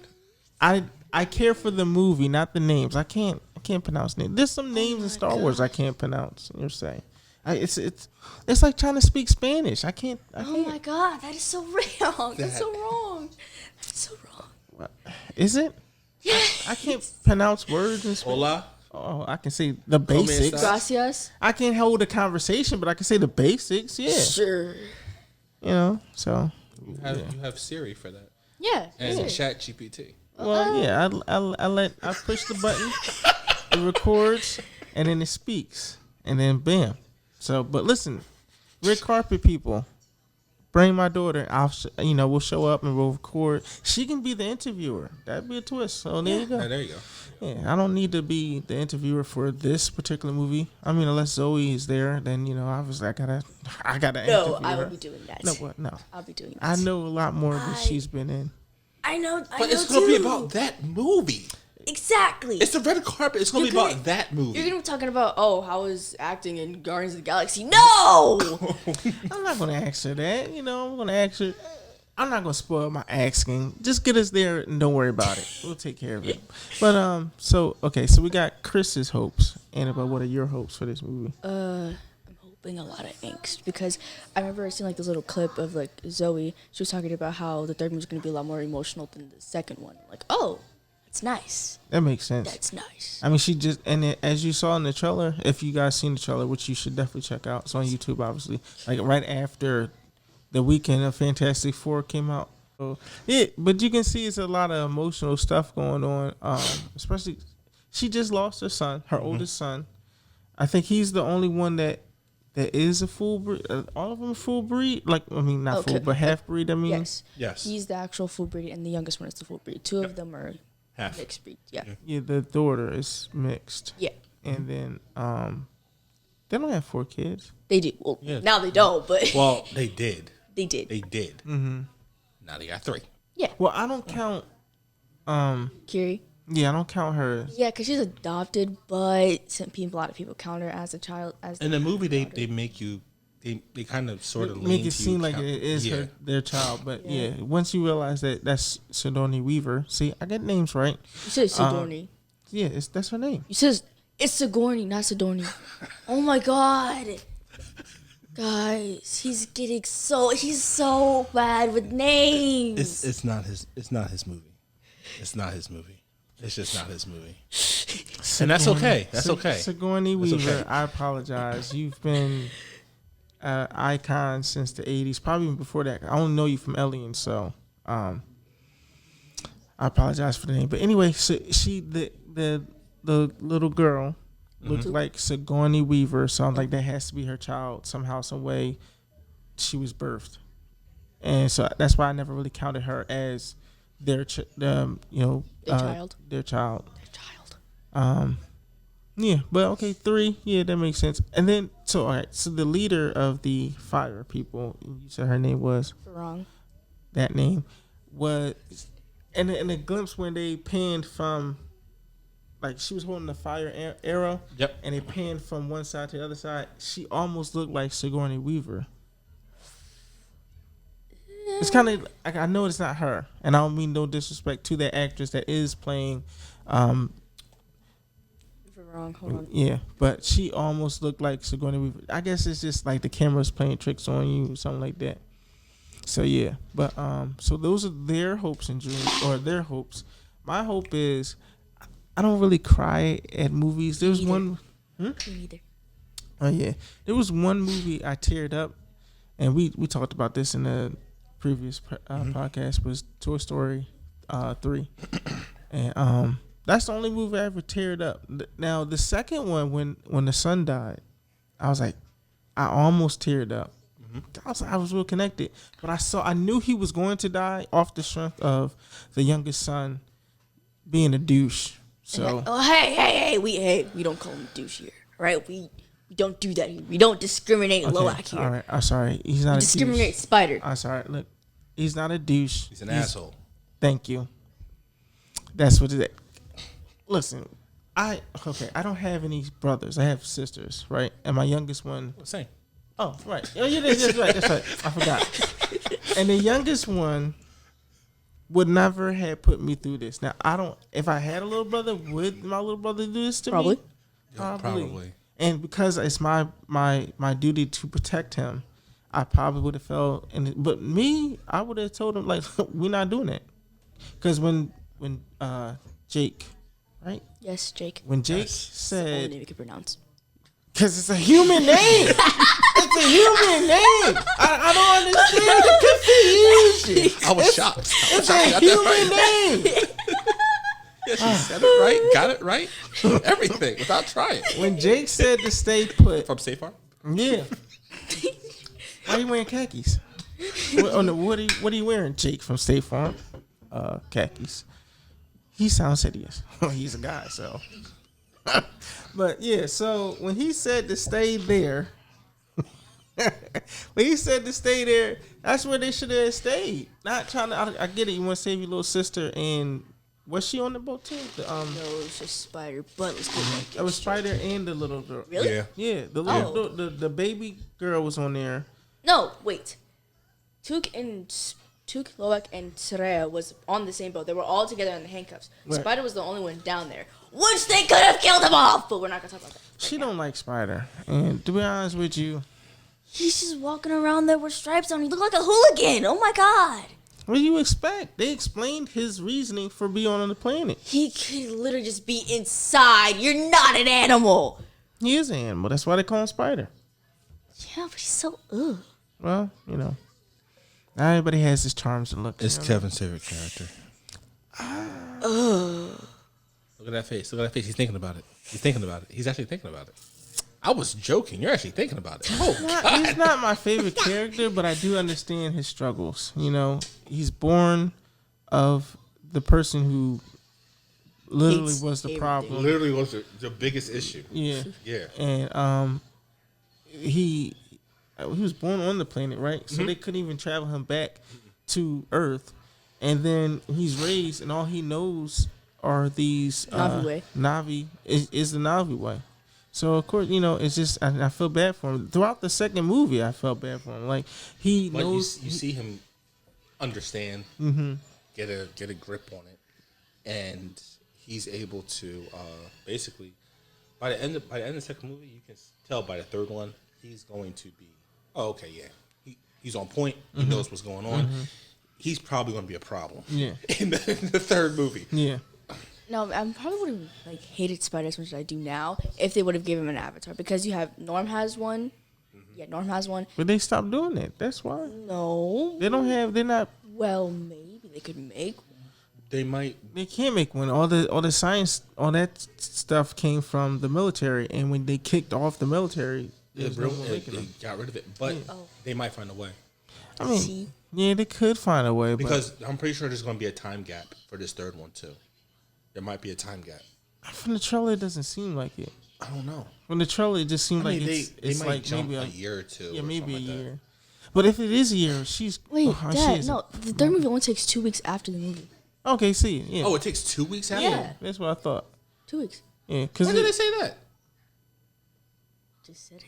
I care for the movie, not the names. I can't pronounce names. There's some names in Star Wars I can't pronounce. You're saying, it's like trying to speak Spanish. I can't. Oh my god, that is so wrong. That's so wrong. That's so wrong. Is it? Yeah. I can't pronounce words in Spanish. Hola. Oh, I can say the basics. Gracias. I can't hold a conversation, but I can say the basics. Yeah, Sure. So. You have Siri for that, Yeah. and sure. Chat GPT. Well, yeah, I push the button, it records, and then it speaks, and then bam. So, but listen, red carpet people, bring my daughter. We'll show up and we'll record. She can be the interviewer. That'd be a twist. So there you go. There you go. Yeah, I don't need to be the interviewer for this particular movie. I mean, unless Zoe is there, then obviously I gotta No, interview I will her. be doing that. No, what? No, I'll be doing that. I know a lot more than she's been in. I know. But it's gonna be about that movie. Exactly. It's the red carpet. It's gonna be about that movie. You're gonna be talking about, how was acting in Guardians of the Galaxy? No. I'm not gonna ask her that. You know, I'm gonna ask her. I'm not gonna spoil my asking. Just get us there and don't worry about it. We'll take care of it. But so we got Chris's hopes. Annabelle, what are your hopes for this movie? I'm hoping a lot of angst because I remember seeing like this little clip of like Zoe. She was talking about how the third one was gonna be a lot more emotional than the second one. Like, that's nice. That makes sense. That's nice. I mean, she just as you saw in the trailer, if you guys seen the trailer, which you should definitely check out, it's on YouTube, obviously. Like right after the weekend of Fantastic Four came out. So, yeah, but you can see it's a lot of emotional stuff going on. Especially, she just lost her son, her oldest son. I think he's the only one that is a full breed. All of them are full breed. Like, I mean, not full, but half breed. I mean, Yes. He's the actual full breed, and the youngest one is the full breed. Two of them are Half. mixed breed. Yeah. Yeah, the daughter is mixed. Yeah. And then they don't have 4 kids. They do. Well, Yeah. now they don't, but Well, they did. they did. They did. Mm-hmm. Now they got 3. Yeah. Well, I don't count. Kiri. Yeah, I don't count her. Yeah, because she's adopted, but a lot of people count her as a child. In the movie, they make you. They kind of sort of Make it seem like it is their child, but yeah, once you realize that that's Sigourney Weaver. See, I get names right. You said Sigourney. Yeah, that's her name. You said it's Sigourney, not Sigourney. Oh my god, guys, he's so bad with names. It's not his movie. It's not his movie. It's just not his movie. And that's okay. That's okay. Sigourney That's Weaver, okay. I apologize. You've been icon since the 80s, probably even before that. I only know you from Alien, so I apologize for the name. But anyway, so the little girl looked like Sigourney Weaver, so I'm like, that has to be her child somehow, some way. She was birthed, and so that's why I never really counted her as their child. Their child. Yeah, but okay, 3. Yeah, that makes sense. And then, so all right, so the leader of the fire people, you said her name was Wrong. that name was, and in a glimpse when they panned from, like she was holding the fire arrow. Yep. And they panned from one side to the other side. She almost looked like Sigourney Weaver. It's kind of like, I know it's not her, and I don't mean no disrespect to that actress that is playing. Wrong. Hold on. Yeah, but she almost looked like Sigourney Weaver. I guess it's just like the camera's playing tricks on you or something like that. So yeah, but so those are their hopes and dreams, or their hopes. My hope is I don't really cry at movies. There was one. Me neither. Oh yeah, there was one movie I teared up, and we talked about this in the previous podcast. Was Toy Story 3, and that's the only movie I ever teared up. Now the second one, when the son died, I was like, I almost teared up. I was real connected, but I knew he was going to die off the strength of the youngest son being a douche. So hey, we don't call him douche here, right? We don't do that here. We don't discriminate Loak here. All right, I'm sorry. He's not a Discriminate douche. Spider. I'm sorry. Look, he's not a douche. He's an asshole. Thank you. That's what it is. Listen, I don't have any brothers. I have sisters, right? And my youngest one. Same. Oh, right. Oh, yeah, that's right. That's right. I forgot. And the youngest one would never have put me through this. Now, if I had a little brother, would my little brother do this to Probably. me? Probably. And because it's my duty to protect him, I probably would have fell in it. But me, I would have told him, like, we're not doing that. Because when Jake, right? Yes, Jake. When Jake Only said, name you can pronounce. because it's a human name. It's a human name. I don't understand the confusion. I was shocked. It's a human name. Yeah, she said it right, got it right, everything without trying. When Jake said to stay put, From State Farm? yeah. Why are you wearing khakis? What are you wearing, Jake from State Farm? Khakis. He sounds hideous. He's a guy, so. But yeah, so when he said to stay there, that's where they should have stayed. Not trying to. I get it. You want to save your little sister and Was she on the boat too? No, it was just Spider. But let's get like It was Spider and the little girl. really? Yeah. Yeah, the little the baby girl was on there. No, wait. Took, Loak, and Soraya was on the same boat. They were all together in the handcuffs. Right. Spider was the only one down there, which they could have killed him off. But we're not gonna talk about that. She don't like Spider, and to be honest with you, He's just walking around there with stripes on. He looked like a hooligan. Oh my god. what do you expect? They explained his reasoning for being on the planet. He could literally just be inside. You're not an animal. He is an animal. That's why they call him Spider. Yeah, but he's so ugh. Well, not everybody has his charms and looks. It's Kevin's favorite character. Look at that face. Look at that face. He's thinking about it. He's thinking about it. He's actually thinking about it. I was joking. You're actually thinking about it. Oh, He's not my favorite character, but I do understand his struggles. He's born of the person who literally Hates was the everything. problem. literally was the biggest issue. Yeah. Yeah. And he was born on the planet, right? So they couldn't even travel him back to Earth. And then he's raised, and all he knows are these Navi way. Navi is the Navi way. So of course, it's just I feel bad for him. Throughout the second movie, I felt bad for him. Like he But knows. you see him understand, get a grip on it, and he's able to basically by the end of the second movie, you can tell by the third one he's going to be he's on point. He knows what's going on. He's probably going to be a problem. Yeah. in the third movie. Yeah. No, I probably would have hated Spider as much as I do now if they would have given him an avatar, because you have Norm has one. Yeah, Norm has one. But they stopped doing that. That's why No. they don't have. They're not. Well, maybe they could make one. They might. They can't make one. All the science, all that stuff came from the military, and when they kicked off the military, there's no more making They them. got rid of it, but they might find a way I mean, See? yeah, they could find a way, because I'm pretty sure there's going to be a time gap for this third one too. There might be a time gap. but from the trailer, it doesn't seem like it. I don't know. From the trailer, it just seemed I mean, like they it's might like jump maybe a year or two. yeah, or maybe a something like that. year. But if it is a year, she's Wait, she Dad, is- no. The third movie only takes 2 weeks after the movie. Okay, see, yeah, Oh, it takes 2 weeks after. Yeah. that's what I thought. 2 weeks. Yeah, because When did they say that? Just said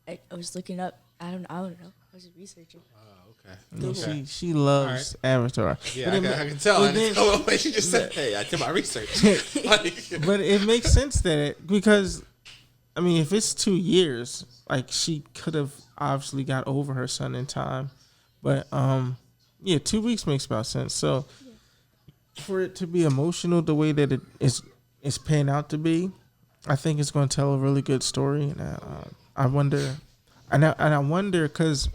it. I was looking up. I don't know. I was just researching. Oh, okay. she loves Avatar. Yeah, But I can tell. but I then- know what you just said. Hey, I did my research. Like, But it makes sense that because, I mean, if it's 2 years, like she could have obviously got over her son in time. But 2 weeks makes about sense. So for it to be emotional the way that it is panned out to be, I think it's going to tell a really good story. And I wonder, I wonder because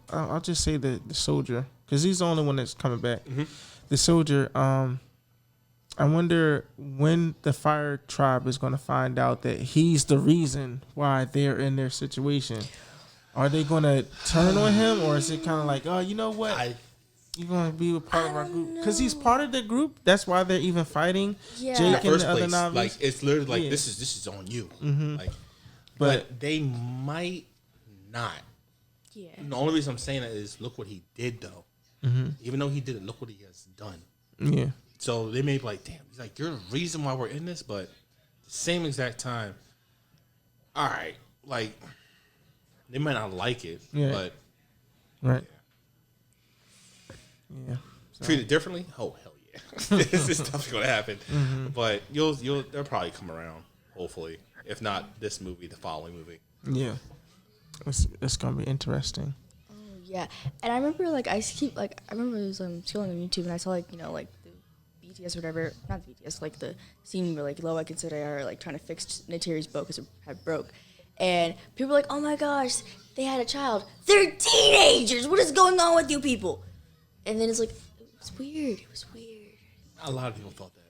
I'll just say the soldier, because he's the only one that's coming back. The soldier. I wonder when the Fire Tribe is going to find out that he's the reason why they're in their situation. Are they going to turn on him, or is it kind of like, oh, you know what? You're going to be a part of our group. Because he's part of the group. That's why they're even fighting Yeah. in the Jake and first the other place, Navis. like it's literally like Yeah. this is on you. Like, But- but they might not. Yeah. The only reason I'm saying that is look what he did though. Even though he did it, look what he has done. Yeah. So they may be like, damn, he's like, you're the reason why we're in this, but the same exact time, all right, like they might not like it, Yeah. but Right. Yeah. treat it differently. Oh hell yeah, this stuff's gonna happen. But they'll probably come around, hopefully. If not this movie, the following movie. Yeah. It's going to be interesting. Yeah, and I remember I remember it was scrolling on YouTube and I saw like the BTS or whatever, not the BTS, like the scene where like Loak and Soraya are like trying to fix Neytiri's boat because it had broke, and people were like, oh my gosh, they had a child, they're teenagers, what is going on with you people? And then it's like it was weird. A lot of people thought that.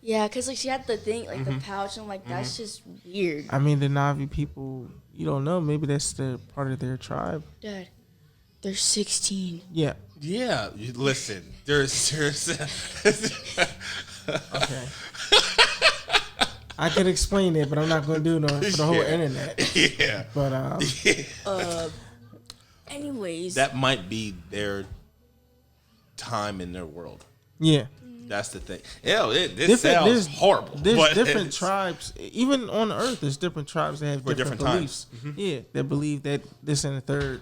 Yeah, because like she had the thing like the pouch and I'm like that's just weird. I mean, the Navi people, you don't know. Maybe that's the part of their tribe. Dad, they're 16. Yeah. Yeah, listen, there's Okay. I could explain it, but I'm not going to do it for the whole Yeah. internet. yeah. But Anyways, That might be their time in their world. Yeah. That's the thing. This sounds horrible. There's but different it's- tribes, even on Earth. There's different tribes that have For different different beliefs. times. Yeah, that believe that this and the third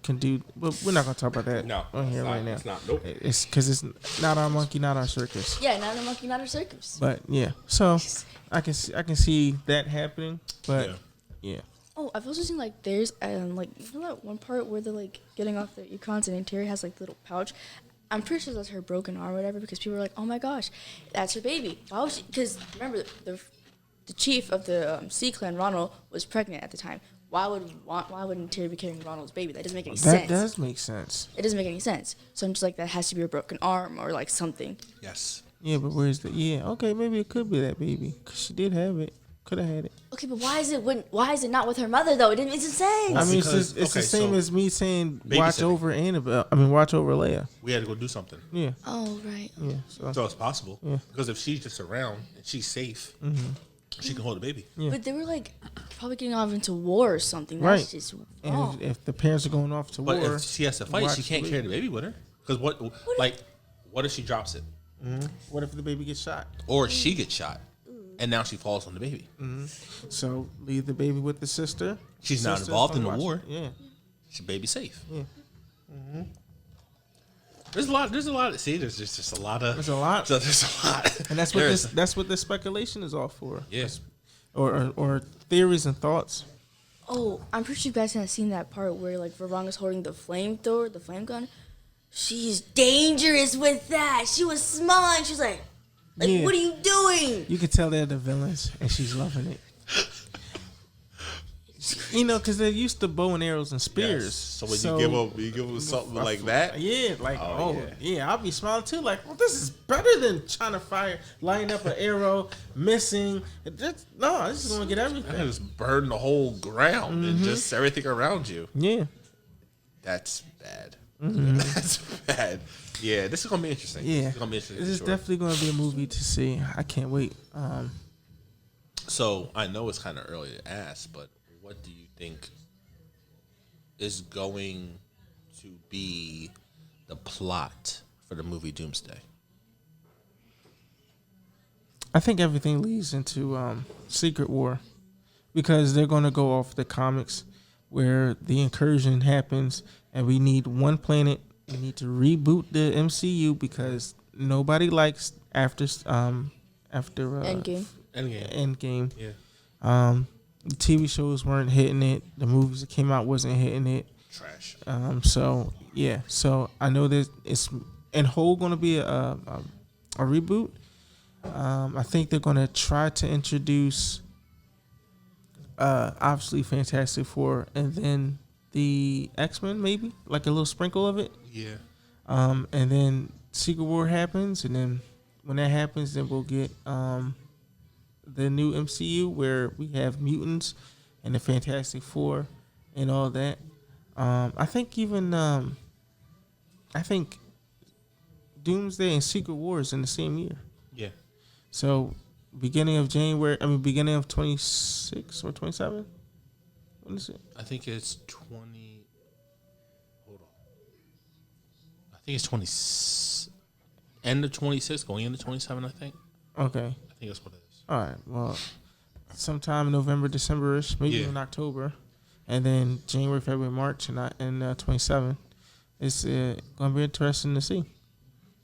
can do. But we're not gonna talk about that No, on here it's right not. now. It's not. Nope. It's because it's not our monkey, not our circus. Yeah, not a monkey, not a circus. But yeah, so I can see that happening. But yeah. Oh, I've also seen like there's like you know that one part where they're like getting off their econs and Terry has like the little pouch. I'm pretty sure that's her broken arm or whatever because people were like, oh my gosh, that's her baby. Why was she? Because remember the chief of the C clan, Ronald, was pregnant at the time. Why wouldn't Terry be carrying Ronald's baby? That doesn't make any sense. That does make sense. It doesn't make any sense. So I'm just like that has to be a broken arm or like something. Yes. Yeah, but where's the okay? Maybe it could be that baby because she did have it. Could have had it. Okay, but why is it not with her mother though? It didn't make sense. I mean, because- it's the okay, same so as me saying watch babysitting. over Annabelle. I mean, watch over Leia. We had to go do something. Yeah, Oh right. yeah. So So it's possible. Yeah. Because if she's just around and she's safe, she can hold the baby. Yeah. But they were like probably getting off into war or something. Right. That's just and wrong. if the parents are going off to But war, if she has to fight, watch she can't the carry the baby with her. Because what if she drops it? what if the baby gets shot? Or she gets shot and now she falls on the baby. So leave the baby with the sister. She's not Sister's involved in gonna the watch war. it. Yeah, She's baby safe. yeah. There's a lot. See, there's just a lot of. There's a lot. So there's a lot. And that's what this speculation is all for. Yes. Or theories and thoughts. Oh, I'm pretty sure you guys have seen that part where like Veronga's holding the flamethrower, the flame gun. She's dangerous with that. She was smiling. She's like, Yeah. what are you doing? You can tell they're the villains, and she's loving it. You know, because they're used to bow and arrows and spears. Yes. So when you give them something like that, Yeah, like Oh, yeah, I'll be smiling too. Like, well, this is better than trying to line up an arrow, missing. This is gonna get I everything. just burn the whole ground and just everything around you. Yeah, That's bad. That's bad. Yeah, this is gonna be interesting. yeah. It's gonna be interesting. This for is sure. definitely gonna be a movie to see. I can't wait. So I know it's kind of early to ask, but what do you think is going to be the plot for the movie Doomsday? I think everything leads into Secret War because they're going to go off the comics where the incursion happens and we need one planet. We need to reboot the MCU because nobody likes after Endgame. Endgame. Yeah. The TV shows weren't hitting it. The movies that came out wasn't hitting it. Trash. So yeah. So I know that it's in whole going to be a reboot. I think they're going to try to introduce obviously Fantastic Four and then the X-Men, maybe like a little sprinkle of it. Yeah. And then Secret War happens, and then when that happens, then we'll get the new MCU where we have mutants and the Fantastic Four and all that. I think even I think Doomsday and Secret War is in the same year. Yeah. So beginning of 26 or 27. When is it? I think it's 20. Hold on. I think it's 20. End of 26, going into 27. I think. Okay. I think that's what it is. All right. Well, sometime in November, December-ish, maybe Yeah. even October, and then January, February, March, and 27. It's gonna be interesting to see.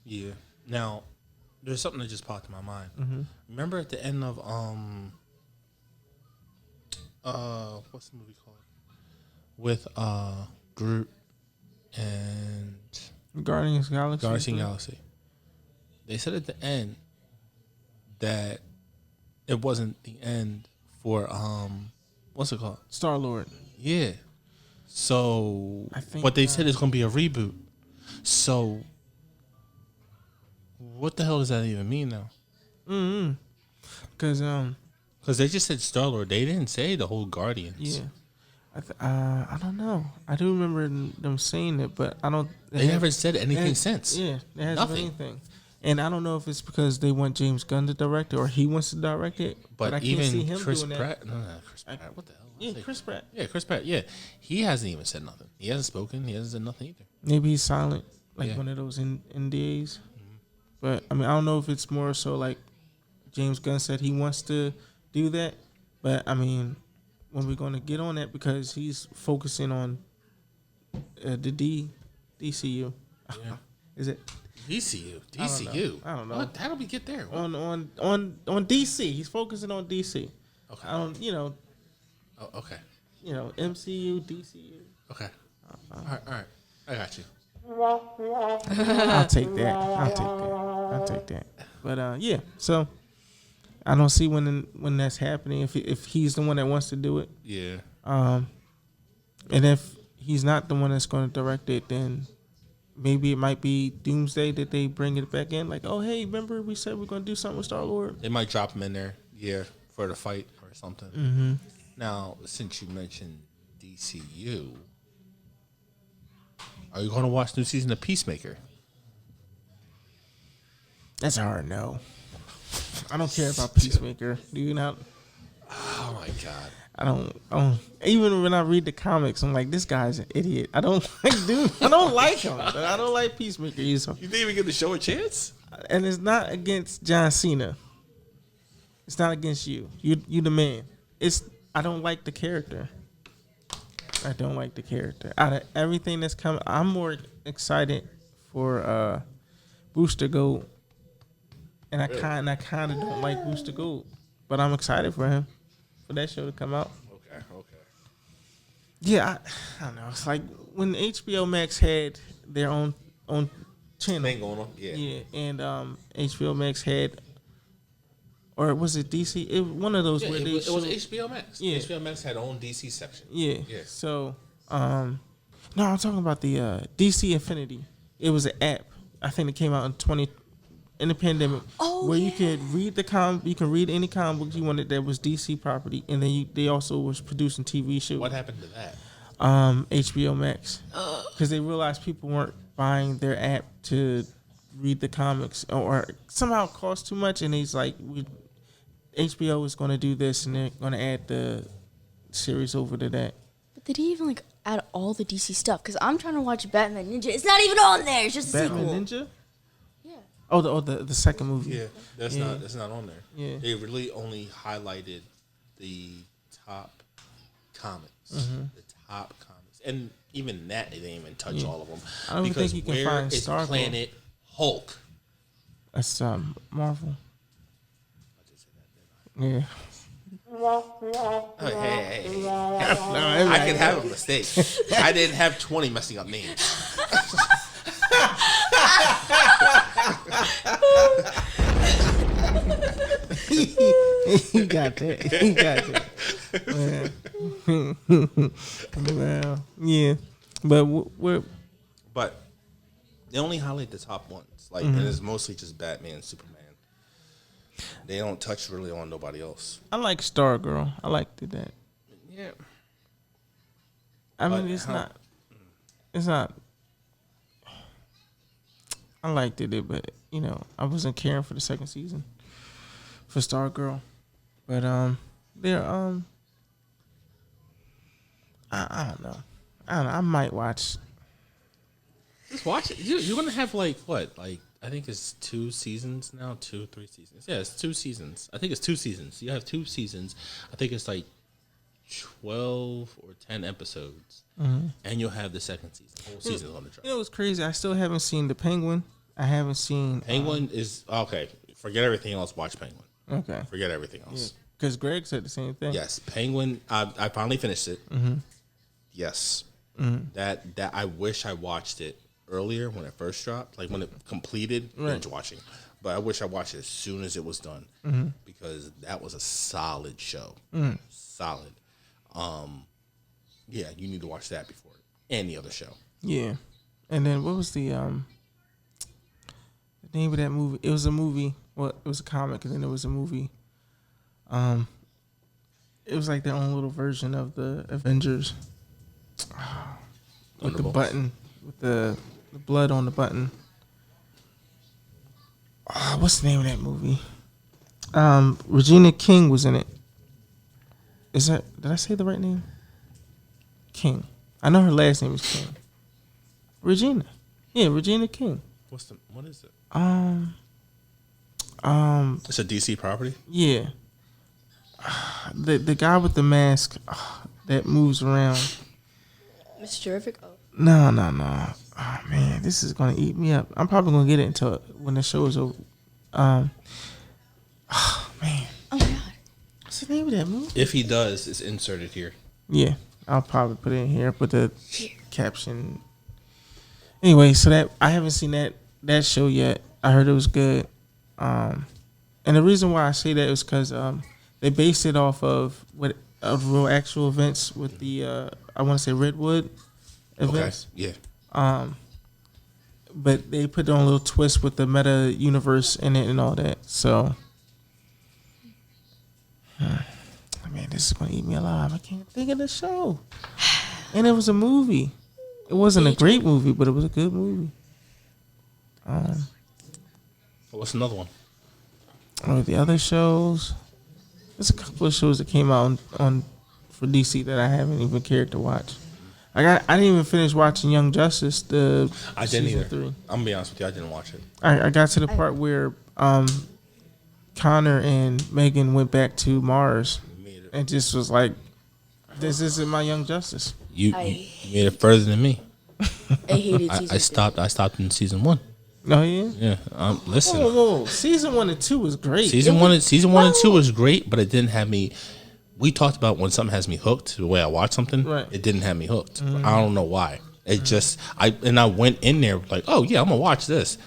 Yeah. Now, there's something that just popped in my mind. Remember at the end of what's the movie called? With Groot and Guardians of the Galaxy. Guardians of the Galaxy. They said at the end that it wasn't the end for what's it called? Star-Lord. Yeah. So I think, but they said it's gonna be a reboot. So what the hell does that even mean now? Because Because they just said Star Lord. They didn't say the whole Guardians. yeah, I don't know. I do remember them saying it, but I don't. They never said anything since. Yeah, it hasn't Nothing. been anything. And I don't know if it's because they want James Gunn to direct it or he wants to direct it. But I can't see even him Chris doing that. Pratt. No, Chris Pratt. What the hell? Yeah, Chris Pratt. Yeah, Chris Pratt. Yeah, he hasn't even said nothing. He hasn't spoken. He hasn't said nothing either. Maybe he's silent, like Yeah. one of those NDAs. But I mean, I don't know if it's more so like James Gunn said he wants to do that. But I mean, when we're going to get on that because he's focusing on the DCU. Yeah. Is it DCU. I don't know. What? How do we get there? on DC? He's focusing on DC. Okay. I don't, Oh, okay. MCU, DCU. Okay. All right. I got you. I'll take that. But yeah. So I don't see when that's happening. If he's the one that wants to do it, Yeah. and if he's not the one that's going to direct it, then maybe it might be Doomsday that they bring it back in. Like, oh hey, remember we said we're going to do something with Star-Lord? They might drop him in there, for the fight or something. Mm-hmm. Now, since you mentioned DCU, are you going to watch new season of Peacemaker? That's a hard no. I don't care about Peacemaker. Do you not? Oh my god! I don't. Even when I read the comics, I'm like, this guy's an idiot. I don't like, dude. I don't like him. I don't like Peacemaker. You didn't even give the show a chance. And it's not against John Cena. It's not against you. You the man. I don't like the character. I don't like the character. Out of everything that's coming, I'm more excited for Booster Gold. And I kind of don't like Booster Gold, but I'm excited for him, for that show to come out. Okay. Yeah, I don't know. It's like when HBO Max had their own channel. Thing going on. Yeah, and HBO Max had, or was it DC? One of those where it they was showed- HBO Max. Yeah. HBO Max had own DC section. Yeah. Yeah. So, no, I'm talking about the DC Infinity. It was an app. I think it came out in the pandemic, where you could read you can read any comic books you wanted that was DC property, and then they also was producing TV shows. What happened to that? HBO Max, because they realized people weren't buying their app to read the comics, or somehow it cost too much, and he's like, HBO is going to do this, and they're going to add the series over to that. But did he even add all the DC stuff? Because I'm trying to watch Batman Ninja. It's not even on there. It's just a Batman sequel. Ninja? Yeah. Oh, the second movie. Yeah, that's not on there. Yeah. They really only highlighted the top comics, Mm-hmm. the top comics, and even that they didn't even touch all of them. I don't think you can where find is Star-Lord. Planet Hulk? That's Marvel. Yeah. Oh, hey. No, I can have a mistake. I didn't have 20 messing up names. He got that. Well, yeah. But we're But they only highlight the top ones. Like, Mm-hmm. and it's mostly just Batman, Superman. They don't touch really on nobody else. I like Stargirl. I liked that. Yeah. I mean, But it's how- not. I liked it, but I wasn't caring for the second season for Stargirl. But they're I don't know. I might watch. Just watch it. You're gonna have like I think it's 2 seasons now, 3 seasons. Yeah, it's 2 seasons. I think it's 2 seasons. You have 2 seasons. I think it's like 12 or 10 episodes, and you'll have the second season. The whole season's on the drop. What's crazy? I still haven't seen the Penguin. I haven't seen Penguin is okay. Forget everything else. Watch Penguin. Okay. Forget everything else. Because Greg said the same thing. Yes, Penguin. I finally finished it. Yes, that I wish I watched it earlier when it first dropped, like when it completed binge watching. But I wish I watched it as soon as it was done because that was a solid show. Solid. Yeah, you need to watch that before any other show. Yeah. And then what was the name of that movie? It was a movie. Well, it was a comic, and then there was a movie. It was like their own little version of the Avengers. With the button, with the blood on the button. What's the name of that movie? Regina King was in it. Did I say the right name? King. I know her last name is King. Regina. Yeah, Regina King. What is it? It's a DC property. Yeah. The guy with the mask that moves around. Mr. Terrific. Oh. No. Oh man, this is gonna eat me up. I'm probably gonna get it until when the show is over. Oh man. Oh my god. What's the name of that movie? If he does, it's inserted here. Yeah, I'll probably put it in here. Put the caption. Anyway, so that I haven't seen that show yet. I heard it was good. And the reason why I say that is because they based it off of real actual events with the I want to say Redwood events. Okay. Yeah. But they put their own little twist with the meta universe in it and all that. So, man, this is gonna eat me alive. I can't think of the show. And it was a movie. It wasn't a great movie, but it was a good movie. What's another one? Or the other shows. There's a couple of shows that came out on for DC that I haven't even cared to watch. I didn't even finish watching Young Justice. I didn't season either. 3. I'm gonna be honest with you. I didn't watch it. I got to the part where Connor and Megan went back to Mars and just was like, "This isn't my Young Justice." You made it further than me. I hated season I stopped in season 1. No, yeah. Yeah. Listen. Whoa. Season 1 and 2 was great. Season one and 2 was great, but it didn't have me. We talked about when something has me hooked, the way I watch something. Right. It didn't have me hooked. I don't know why. It just I went in there like, oh yeah, I'm gonna watch this.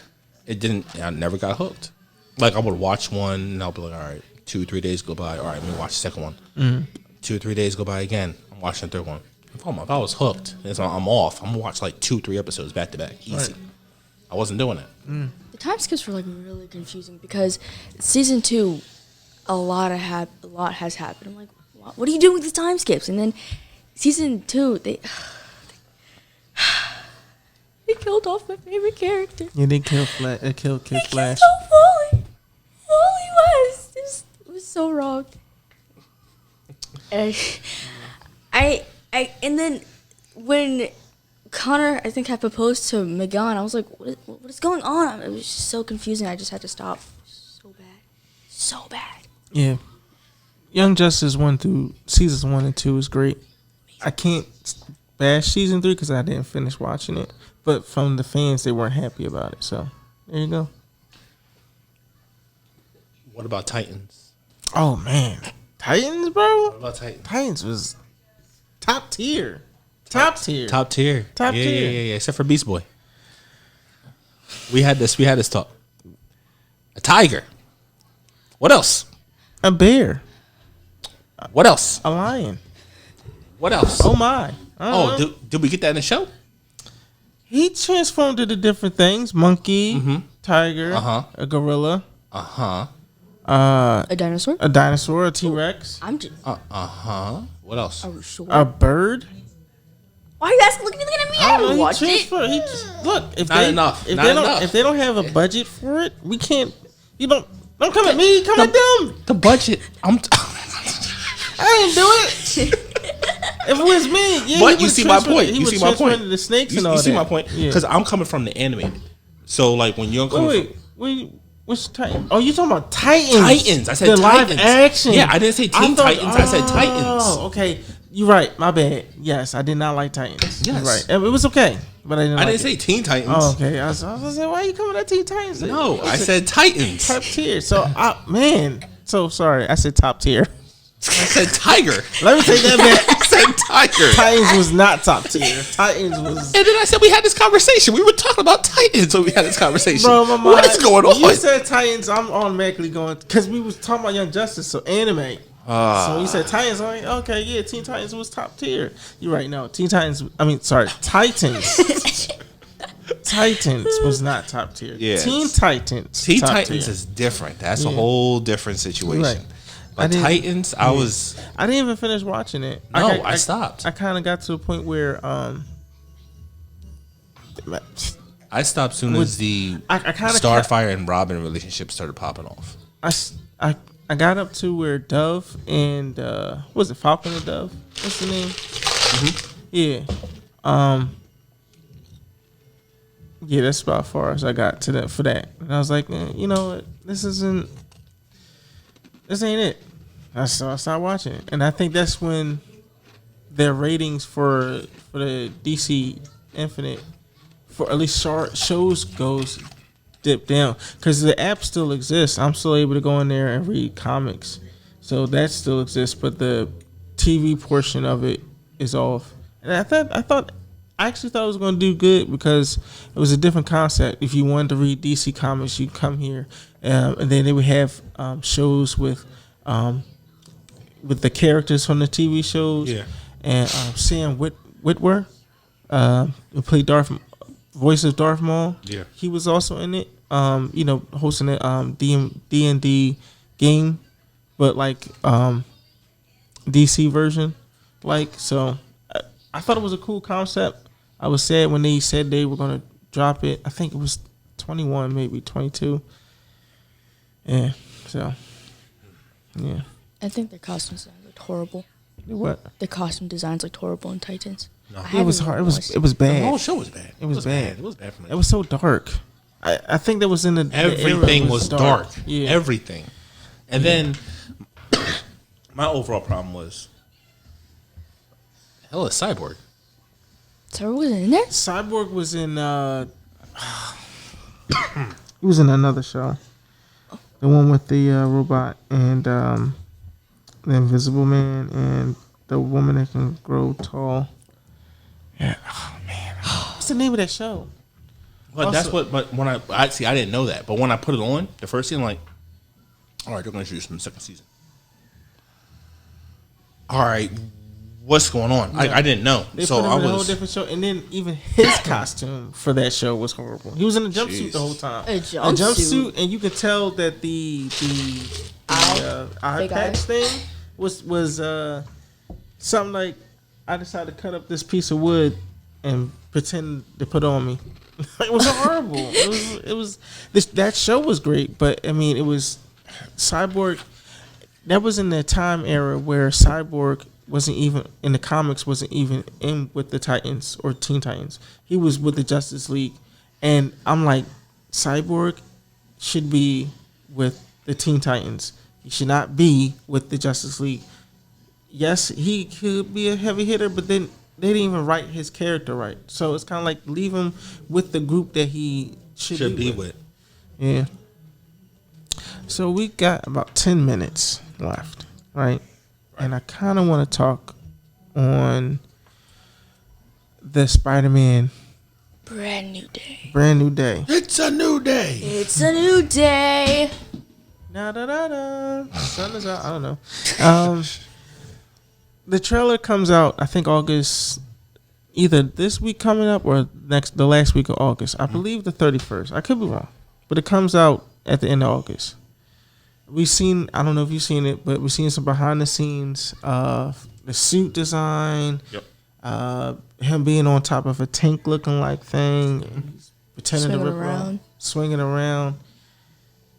It didn't. I never got hooked. Like I would watch one and I'll be like, all right, 2-3 days go by. All right, let me watch the second one. 2 or 3 days go by again. I'm watching the third one. If I was hooked, I'm off. I'm gonna watch like 2-3 episodes back to back, easy. Right. I wasn't doing it. The time skips were like really confusing because season 2, a lot has happened. I'm like, what are you doing with the time skips? And then season 2, they killed off my favorite character. Yeah, they killed Kid Flash. Wally West. It was so wrong. And and then when Connor, I think, had proposed to Megan, I was like, what is going on? It was just so confusing. I just had to stop. So bad. Yeah. Young Justice seasons 1 and 2 is great. I can't bash season 3 because I didn't finish watching it. But from the fans, they weren't happy about it. So there you go. What about Titans? Oh man, Titans, bro. What about Titans? Titans was top tier. Top tier. Top tier. Top yeah, tier. Yeah. Except for Beast Boy. We had this talk. A tiger. What else? A bear. What else? A lion. What else? Oh my. Did we get that in the show? He transformed into different things: monkey, tiger, a gorilla, A dinosaur? a dinosaur, a T-Rex, I'm just. What else? Are we sure? a bird. Why are you guys looking at me? I haven't watched it. He just, look, if Not they enough. If Not they enough. don't, if they don't have a budget for it, we can't. You don't come at me. Come at them. The budget. I didn't do it. If it was me, yeah. But you see my point. You see my point. The snakes and all you see that. my point? Yeah. Because I'm coming from the animated. So like when you're coming Wait. Which Titan? Oh, you talking about Titans? Titans. I said the Titans. live action. Yeah, I didn't say Teen Titans. I said Titans. Oh, okay. You're right. My bad. Yes, I did not like Titans. Yes. You're right. It was okay, but I didn't. I like didn't say Teen Titans. Oh, okay. I was gonna say, why are you coming at Teen Titans? No, I said Titans. top tier. So, man. So sorry. I said top tier. I said Tiger. Let me take that back. I said Tiger. Titans was not top tier. Titans was. And then I said we had this conversation. We were talking about Titans when we had this conversation. Bro, my mind, what is going on? You said Titans, I'm automatically going because we was talking about Young Justice, so anime. So you said Titans, I'm like, okay, yeah, Teen Titans was top tier. You're right, no, Titans Titans was not top tier. Yeah. Teen Titans. Teen top Titans tier. is different. That's a Yeah. whole different situation. Right. But Titans, I didn't even finish watching it. No, I stopped. I kind of got to a point where I stopped soon as the I kinda Starfire and Robin relationship started popping off. I got up to where Dove and what was it Falcon and Dove? What's the name? Yeah. Yeah, that's about as far as I got to that for that. And I was like, you know what? this ain't it. I stopped watching it, and I think that's when their ratings for the DC Infinite, for at least short shows, goes dip down, because the app still exists. I'm still able to go in there and read comics, so that still exists, but the TV portion of it is off. And I actually thought it was going to do good, because it was a different concept. If you wanted to read DC comics, you come here, and then they would have shows with the characters from the TV shows. Yeah. And Sam Witwer, who played voice of Darth Maul. Yeah. He was also in it. Hosting a D&D game, but like DC version. So I thought it was a cool concept. I was sad when they said they were gonna drop it. I think it was 21, maybe 22. Yeah. So yeah. I think their costume designs looked horrible. What? The costume designs looked horrible in Titans. No. It was hard. It was The bad. whole show was bad. It was bad. It was bad for me. It was so dark. I think that was in the Everything era was dark. Yeah. Everything. And then my overall problem was, hell, is Cyborg. Cyborg wasn't in there? Cyborg was in he was in another show. The one with the robot and the Invisible Man and the woman that can grow tall. Yeah. Oh man. What's the name of that show? But that's Also- what. But when I see, I didn't know that. But when I put it on, the first scene, I'm like, all right, they're going to introduce him in the second season. All right, what's going on? Yeah. I didn't know. They So put him I in a whole was. different show, and then even his costume for that show was horrible. He was in a jumpsuit Jeez. the whole time. A jumpsuit? And you could tell that the eye Fake patch eye? thing was something like, I decided to cut up this piece of wood and pretend to put on me. It was horrible. That show was great, but I mean, it was Cyborg. That was in the time era where Cyborg wasn't even in the comics, wasn't even in with the Titans or Teen Titans. He was with the Justice League, and I'm like, Cyborg should be with the Teen Titans. He should not be with the Justice League. Yes, he could be a heavy hitter, but then they didn't even write his character right. So it's kind of like, leave him with the group that he should be with. Yeah. So we got about 10 minutes left, right? And I kind of want to talk on the Spider-Man Brand new day. Brand New Day. It's a new day. It's a new day. Da da da da. Sun is out. I don't know. The trailer comes out, I think August, either this week coming up or the last week of August. I believe the 31st. I could be wrong, but it comes out at the end of August. I don't know if you've seen it, but we've seen some behind the scenes of the suit design. Yep. Him being on top of a tank looking like thing, and he's pretending to Swinging rip around, around. swinging around.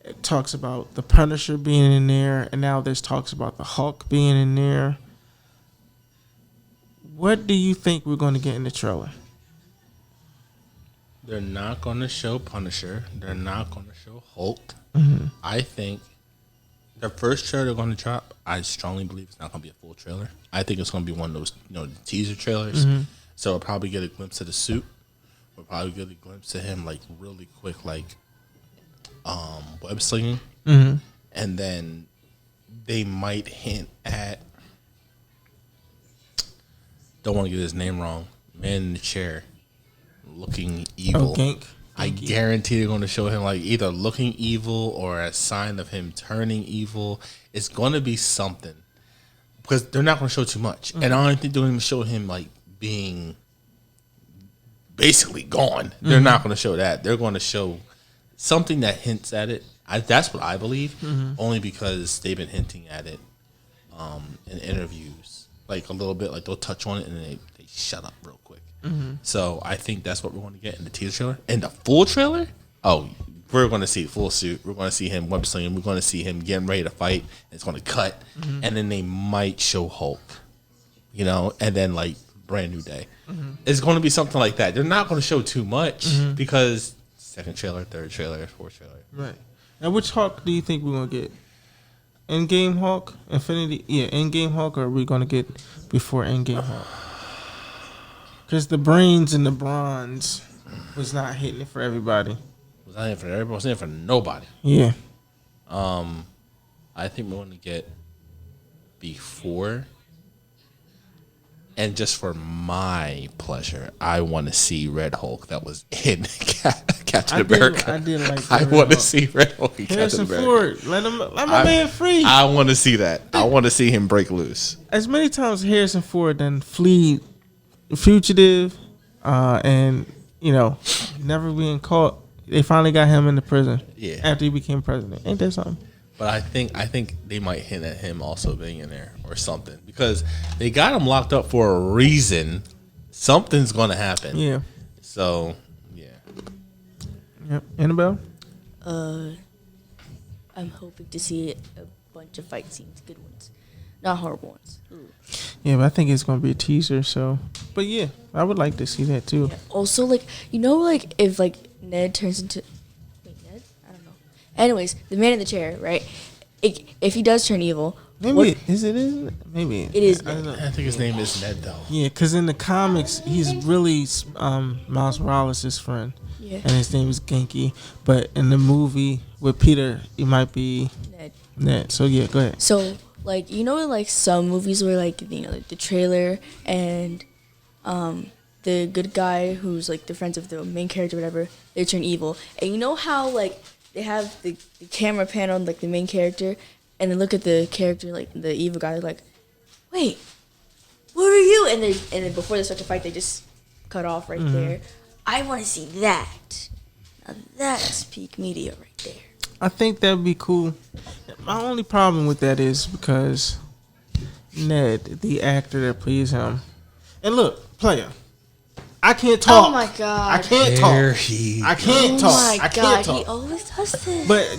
It talks about the Punisher being in there, and now there's talks about the Hulk being in there. What do you think we're going to get in the trailer? They're not going to show Punisher. They're not going to show Hulk. I think the first trailer they're going to drop, I strongly believe it's not going to be a full trailer. I think it's going to be one of those, the teaser trailers. So we'll probably get a glimpse of the suit. We'll probably get a glimpse of him, like, really quick, like, web slinging. And then they might hint at, don't want to get his name wrong, man in the chair looking evil. Gank. I guarantee they're going to show him like either looking evil or a sign of him turning evil. It's going to be something because they're not going to show too much, and I don't think they're going to show him like being basically gone. They're not going to show that. They're going to show something that hints at it. That's what I believe, only because they've been hinting at it in interviews, like a little bit. Like they'll touch on it and then they shut up real quick. So I think that's what we're going to get in the teaser trailer. In the full trailer, we're going to see full suit. We're going to see him web slinging. We're going to see him getting ready to fight. It's going to cut, and then they might show Hulk, and then like Brand New Day. It's going to be something like that. They're not going to show too much because second trailer, third trailer, fourth trailer. Right. Now, which Hulk do you think we're gonna get? Endgame Hulk, Infinity, Endgame Hulk, or are we gonna get before Endgame Hulk? Because the brains and the bronze was not hitting it for everybody. Was not in for everybody. Was in for nobody. Yeah. I think we're going to get before. And just for my pleasure, I want to see Red Hulk that was in Captain America. I did like. I want to see Red Hulk in Harrison Captain America. Ford, let my man free. I want to see that. I want to see him break loose. As many times Harrison Ford done flee, fugitive, and never being caught. They finally got him in the prison. Yeah. After he became president, ain't that something? But I think they might hint at him also being in there or something because they got him locked up for a reason. Something's going to happen. Yeah. So, yeah. Yep. Annabelle? I'm hoping to see a bunch of fight scenes, good ones, not horrible ones. Ooh. Yeah, but I think it's going to be a teaser. So, but yeah, I would like to see that too. Yeah. Also, if Ned turns into Ned, I don't know. Anyways, the man in the chair, right? If he does turn evil, Maybe isn't it? Maybe it is. I don't know. I think his name is Ned, though. Yeah, because in the comics, he's really Miles Morales' friend. Yeah. And his name is Genki. But in the movie with Peter, he might be Ned. So, yeah, go ahead. So, some movies where, the trailer and the good guy who's, the friends of the main character or whatever, they turn evil. And you know how, they have the camera pan on, the main character, and then look at the character, the evil guy, wait, what are you? And then before they start to fight, they just cut off right there. I want to see that. Now that's peak media right there. I think that would be cool. My only problem with that is because Ned, the actor that plays him, and look, player, I can't talk. Oh my god! I can't talk. I can't talk. Oh my I can't god! talk. He always does this. But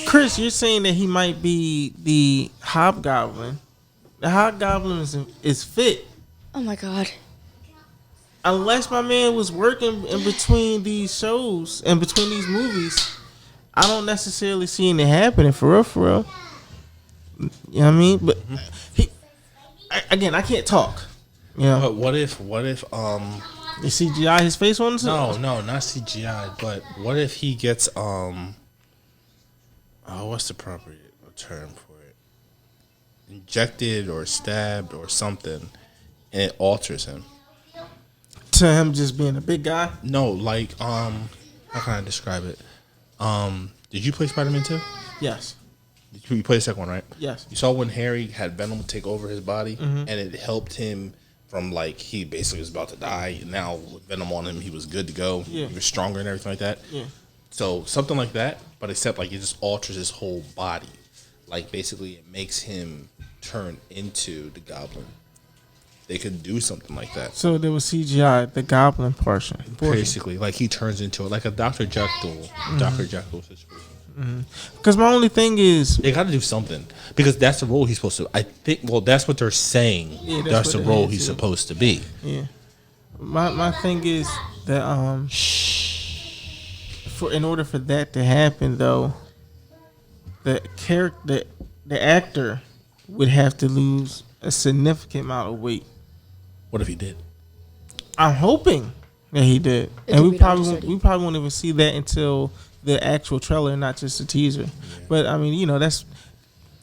Chris, you're saying that he might be the Hobgoblin. The Hobgoblin is fit. Oh my god! Unless my man was working in between these shows and between these movies, I don't necessarily see it happening for real. You know what I mean? But I can't talk. Yeah. But what if you CGI his face on? No, not CGI. But what if he gets what's the proper term for it? Injected or stabbed or something, and it alters him. To him just being a big guy? No, how can I describe it? Did you play Spider-Man 2? Yes. You played the second one, right? Yes. You saw when Harry had Venom take over his body, and it helped him from he basically was about to die. Now with Venom on him, he was good to go. Yeah. He was stronger and everything like that. Yeah. So something like that, but except it just alters his whole body. Basically, it makes him turn into the Goblin. They could do something like that. So there was CGI, the Goblin portion. Basically, he turns into it, like a Dr. Jekyll. Dr. Jekyll situation. Because my only thing is, they got to do something because that's the role he's supposed to. I think. Well, that's what they're saying. Yeah, that's the role he's yeah. supposed to be. Yeah. My thing is that in order for that to happen though, the actor would have to lose a significant amount of weight. What if he did? I'm hoping that he did, and we probably won't even see that until the actual trailer, not just the teaser. Yeah. But I mean,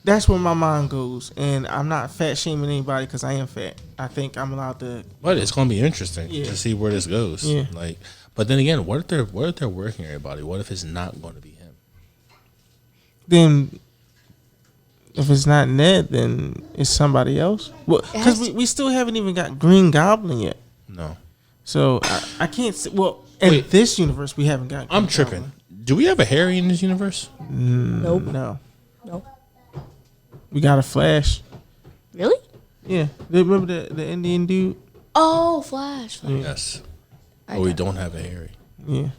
that's where my mind goes, and I'm not fat shaming anybody because I am fat. I think I'm allowed to. But it's going to be interesting to see where this goes. Yeah. But then again, what if they're working everybody? What if it's not going to be him? Then, if it's not Ned, then it's somebody else. Well, because we still haven't even got Green Goblin yet. No. So I can't say. Well, in this universe, we haven't got. I'm tripping. Goblin. Do we have a Harry in this universe? Nope. No. Nope. We got a Flash. Really? Yeah. Remember the Indian dude? Oh, Flash. Yeah. Yes. But we don't have a Harry. Yeah.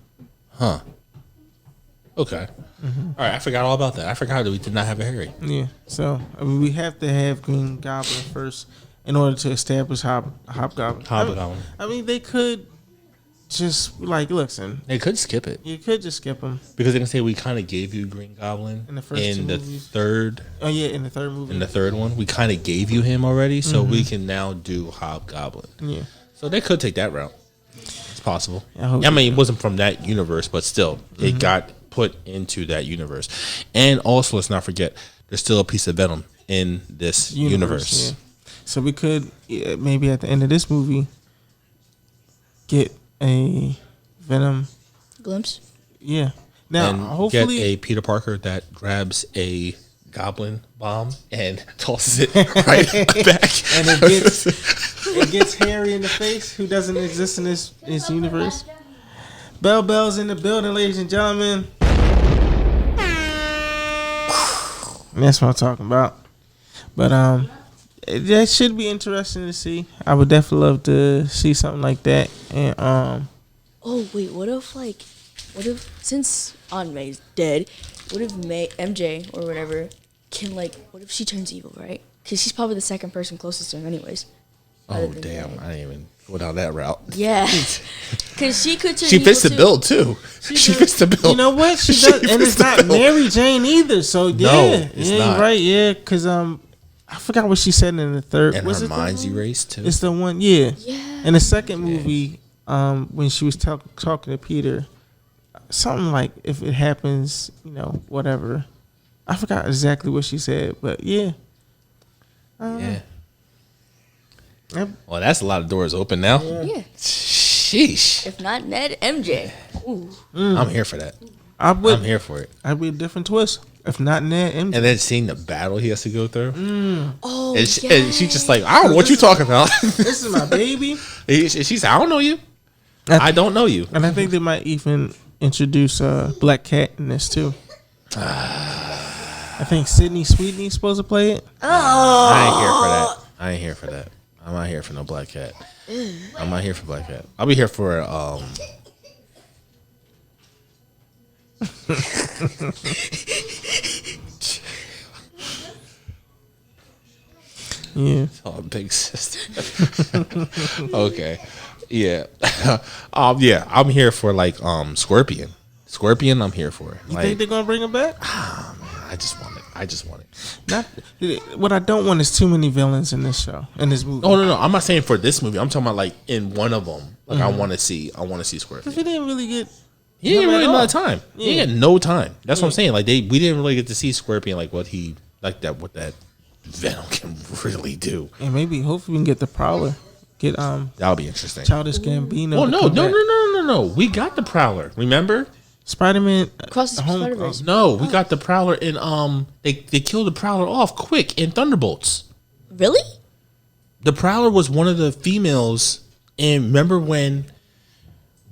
Huh. Okay. All right. I forgot all about that. I forgot that we did not have a Harry. Yeah. So we have to have Green Goblin first in order to establish Hobgoblin. Hobgoblin. I mean, they could just like, listen, They could skip it you could just skip them. because they can say we kind of gave you Green Goblin In the first two movies. third. Oh yeah, in the third movie. In the third one, we kind of gave you him already, so we can now do Hobgoblin. Yeah. So they could take that route. It's possible. I hope I mean, it wasn't from that universe, but still, it got put into that universe. And also, let's not forget, there's still a piece of Venom in this universe. Yeah. So we could maybe at the end of this movie get a Venom. Glimpse. Yeah. Now, And hopefully, get a Peter Parker that grabs a goblin bomb and tosses it right back. and it gets Harry in the face, who doesn't exist in this universe. Bell's in the building, ladies and gentlemen. That's what I'm talking about. But that should be interesting to see. I would definitely love to see something like that. And Oh wait, what if since Aunt May's dead, what if MJ or whatever can what if she turns evil, right? Because she's probably the second person closest to him, anyways. other Oh than damn! that. I didn't even go down that route. Yeah, because she could turn She fits the evil, bill too. She fits the bill. you know what? She She does, and fits it's the not bill. Mary Jane either. So yeah, No, it's yeah, not. you're right. Yeah, because I forgot what she said in the third. And was her it the mind's one? erased too. It's the one, yeah. Yeah. In the second movie, when she was talking to Peter, something like, if it happens, whatever. I forgot exactly what she said, but yeah. Yeah. Yep. Well, that's a lot of doors open now. Yeah. Sheesh. If not Ned, MJ. Ooh. I'm here for that. I would. I'm here for it. I'd be a different twist. If not Ned, MJ. And then seeing the battle he has to go through. Oh, And, and she's just like, I don't know what you talking about. This is my baby. She said, I don't know you. I don't know you. And I think they might even introduce Black Cat in this too. I think Sydney Sweeney's supposed to play it. I ain't here for that. I ain't here for that. I'm not here for no Black Cat. I'm not here for Black Cat. I'll be here for Yeah. oh, big sister. Okay. Yeah. Yeah, I'm here for Scorpion. Scorpion, I'm here for. You think they're gonna bring him back? I just want it. I just want it. Not. What I don't want is too many villains in this show, in this movie. Oh no, I'm not saying for this movie. I'm talking about in one of them. I want to see Scorpion. Because we didn't really get. He didn't him really at all. have time. He had no time. That's what I'm saying. We didn't really get to see Scorpion what that Venom can really do. And maybe, hopefully, we can get the Prowler. Get That'll be interesting. Childish Gambino. Well, to no. come back. We got the Prowler. Remember? Spider-Man. Across the Spider-Verse. No, we got the Prowler in They killed the Prowler off quick in Thunderbolts. Really? The Prowler was one of the females. And remember when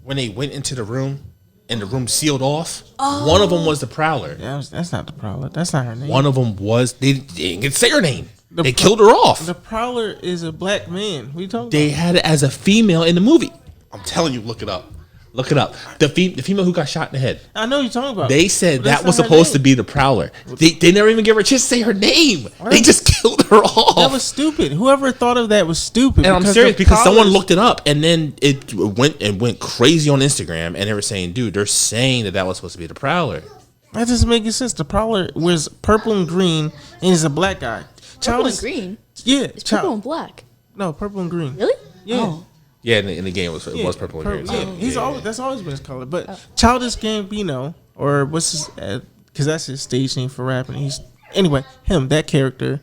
they went into the room and the room sealed off? One of them was the Prowler. That's not the Prowler. That's not her name. One of them was they didn't get to say her name. The They Pro- killed her off. The Prowler is a black man. What are you talking They had it as a female in the movie. I'm telling you, look it up. Look it up. The female who got shot in the head. about? I know what you're talking about. They said But that's that was not her supposed to name. be the Prowler. They never even gave her a chance to say her name. They just killed her off. That was stupid. Whoever thought of that was stupid. And I'm because serious the because someone Prowler's- looked it up and then it went crazy on Instagram and they were saying, dude, they're saying that was supposed to be the Prowler. That doesn't make sense. The Prowler wears purple and green and he's a black guy. Purple and green. Yeah. It's purple and black. No, purple and green. Really? Yeah. Oh. Yeah, in the game it was purple and green. Yeah, he's always that's always been his color. But Childish Gambino, or what's his? Because that's his stage name for rapping. That character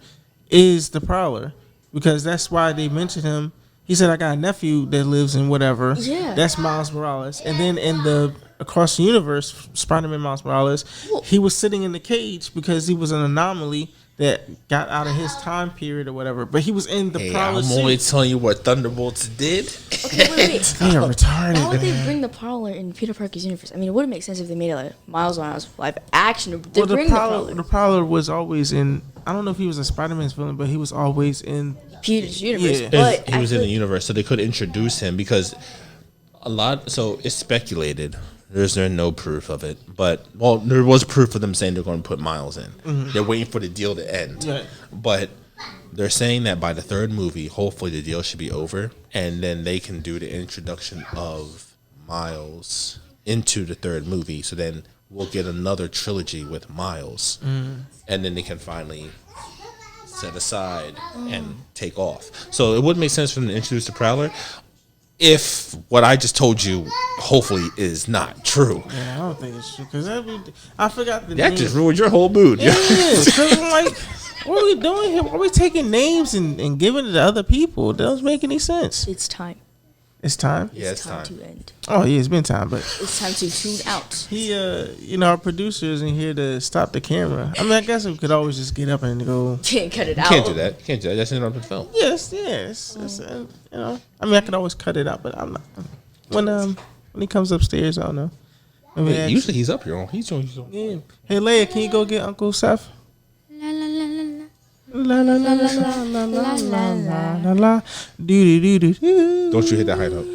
is the Prowler because that's why they mentioned him. He said, "I got a nephew that lives in whatever." Yeah. That's Miles Morales. And then in the Across the Universe, Spider-Man Miles Morales, he was sitting in the cage because he was an anomaly that got out of his time period or whatever. But he was in the Hey, Prowler I'm suit. only telling you what Thunderbolts did. Okay, wait. They are retarded. Why would they man. bring the Prowler in Peter Parker's universe? I mean, it wouldn't make sense if they made it Miles Morales live action. They Well, bring the Prowler was always in. I don't know if he was a Spider-Man's villain, but he was always in. Peter's universe. Yeah. But He was in I the feel- universe, so they could introduce him because so it's speculated. There's no proof of it, but there was proof of them saying they're going to put Miles in. They're waiting for the deal to end, Right. but they're saying that by the third movie, hopefully the deal should be over, and then they can do the introduction of Miles into the third movie, so then we'll get another trilogy with Miles, and then they can finally set aside and take off. So it would make sense for them to introduce the Prowler if what I just told you hopefully is not true. Yeah, I don't think it's true because I forgot the That name. just ruined your whole mood. Yeah, because I'm like, what are we doing here? Why are we taking names and giving it to other people? That doesn't make any sense. It's time. It's time. Yeah, it's time time. to end. Oh yeah, it's been time, but It's time to tune out. he, our producer isn't here to stop the camera. I mean, I guess we could always just get up and go. Can't cut it out. Can't do that. Can't do that. That's interrupted film. Yes, I mean, I could always cut it out, but I'm not. When he comes upstairs, I don't know. Maybe Wait, ask- usually he's up here. He's doing. Yeah. Hey, Leia, can you go get Uncle Seth? La la la la la. La la la la la la la la la la. Do do do do. Don't you hit that high note.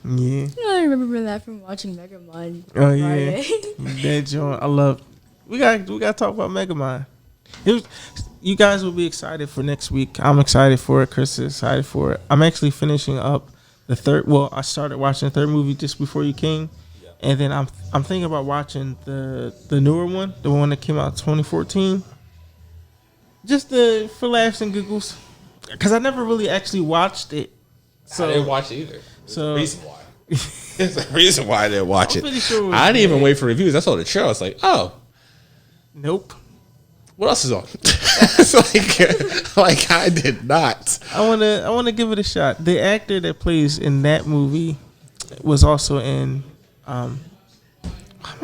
Yeah. I remember that from watching Megamind. Oh yeah. Friday. That joint, I love. We got to talk about Megamind. You guys will be excited for next week. I'm excited for it. Chris is excited for it. I'm actually finishing up the third. Well, I started watching the third movie just before you came, and then I'm thinking about watching the newer one, the one that came out in 2014. Just for laughs and giggles, because I never really actually watched it. So I didn't watch it either. So- There's a reason why. There's a reason why I didn't watch I'm it. pretty sure it was I didn't even bad. wait for reviews. I saw the trailer. I was like, oh, Nope. what else is on? It's like I did not. I wanna give it a shot. The actor that plays in that movie was also in I'm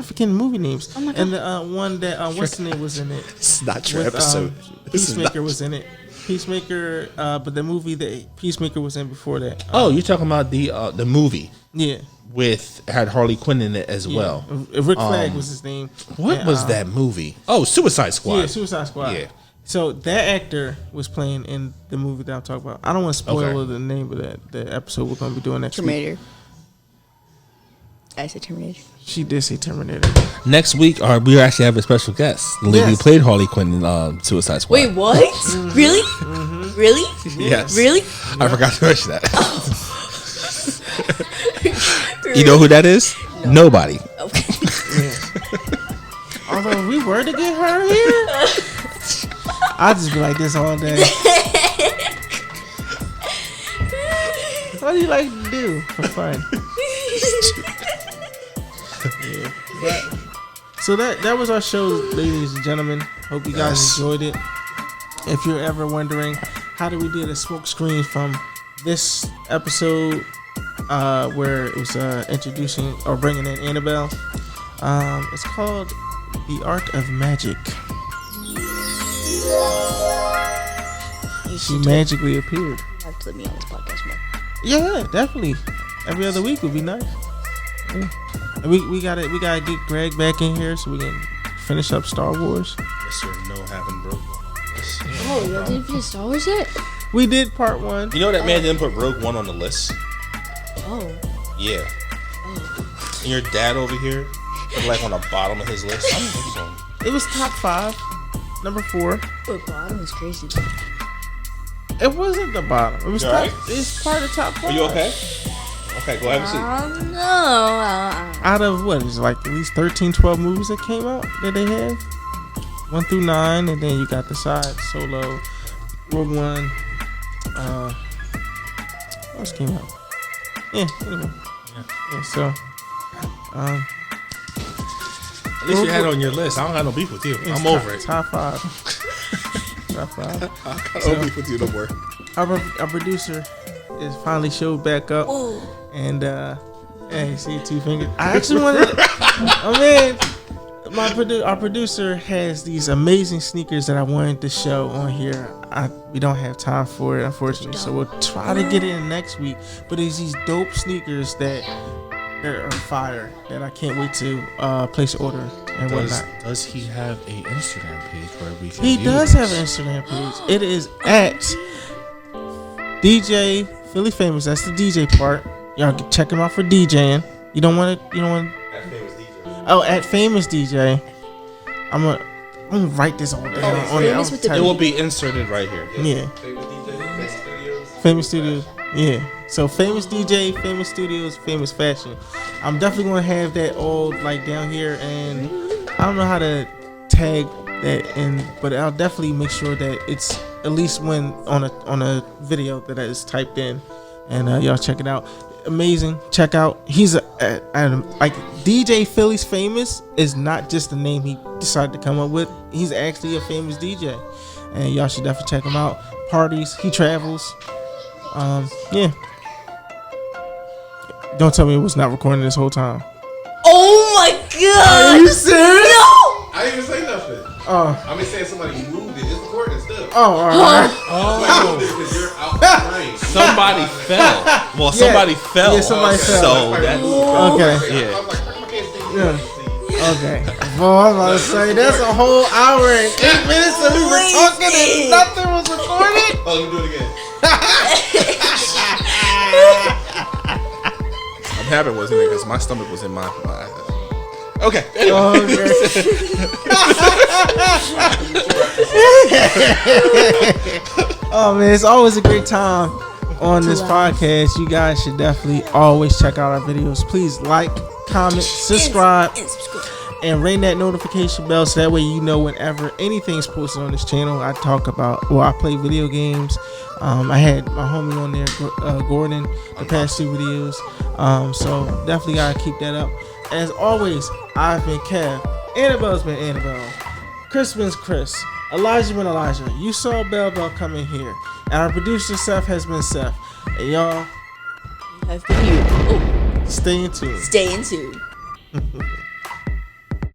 forgetting movie names. Oh my God. And the one that what's the name was in it? It's not your With, episode. This is Peacemaker not- was in it. Peacemaker, but the movie that Peacemaker was in before that. Oh, you're talking about the movie Yeah. with had Harley Quinn in it as well. Rick Flag was his name. What And, was that movie? Oh, Suicide Squad. Yeah, Suicide Squad. Yeah. So that actor was playing in the movie that I'm talking about. I don't want to spoil Okay. the name of the episode we're gonna be doing next week. Terminator. I said Terminator. She did say Terminator. Next week, we actually have a special guest. The lady who Yes. played Harley Quinn in Suicide Squad. Wait, what? Really? Really? Yes. Really? I forgot to mention that. You know who that is? Nobody. Okay. Although if we were to get her here, I'd just be like this all day. What do you like to do for fun? Yeah, but so that was our show, ladies and gentlemen. Hope you guys Yes. enjoyed it. If you're ever wondering how did we do the smoke screen from this episode, where it was introducing or bringing in Annabelle, it's called The Art of Magic. You She should magically appeared. have to let me on this podcast more. Yeah, definitely. Every other week would be nice. Yeah. And we gotta get Greg back in here so we can finish up Star Wars. Mr. No Having Rogue One on the list. Oh, you didn't finish Star Wars yet? We did part 1. You know that man didn't put Rogue One on the list? Oh. Yeah. And your dad over here put like on the bottom of his list. I don't think so. It was top 5, number 4. But bottom is crazy. It wasn't the bottom. It was You top. alright? It's part of top 5. Are you okay? Okay, go have a seat. No. Out of what is like at least 13, 12 movies that came out that they have, 1 through 9, and then you got the side Solo, Rogue One. What else came out? Yeah. Anyway. Yeah. So. At least you had it on your list. I don't have no beef with you. it's I'm top, over it. Top 5. Top 5. I don't beef with you no more. Our producer is finally showed back up, Ooh. and hey, see 2 fingers. I actually wanted. Oh man, our producer has these amazing sneakers that I wanted to show on here. We don't have time for it, unfortunately, so we'll try to get it in next week. But it's these dope sneakers that are fire that I can't wait to place an order and whatnot. Does he have a Instagram page where we can He view does have an this? Instagram page. It is at DJ Philly Famous. That's the DJ part. Y'all can check him out for DJing. You don't want to. Oh, at Famous DJ. I'm gonna write this all down. on famous with the It will be inserted right here. Yeah. Famous Studios. Yeah. So famous DJ, famous studios, famous fashion. I'm definitely gonna have that all like down here, and I don't know how to tag that in, but I'll definitely make sure that it's at least when on a video that is typed in, and y'all check it out. Amazing. Check out. He's like DJ Philly's Famous is not just a name he decided to come up with. He's actually a famous DJ, and y'all should definitely check him out. Parties. He travels. Yeah. Don't tell me it was not recording this whole time. Oh my god! Are you serious? No! I didn't even say nothing. Oh. I'm just saying somebody moved it. It's recording still. Oh, all right. Somebody moved it because you're out the frame. Somebody fell. Well, somebody fell. Yeah, somebody fell. So that. Okay. Yeah. I was like, how come I can't see you? Yeah. Okay. Well, I'm about to say that's a whole hour and 8 minutes that we were talking and nothing was recorded. Oh, let me do it again. I'm happy it wasn't it because my stomach was in my. Okay. Oh man, it's always a great time on this podcast. You guys should definitely always check out our videos. Please like, comment, subscribe, and ring that notification bell so that way you know whenever anything's posted on this channel. I talk about, well, I play video games. I had my homie on there, Gordon, the past 2 videos. So definitely gotta keep that up. As always, I've been Kev. Annabelle's been Annabelle. Chris been Chris. Elijah been Elijah. You saw Bell coming here. And our producer Seth has been Seth. And y'all, I've been you. Oh, stay in tune. stay in tune.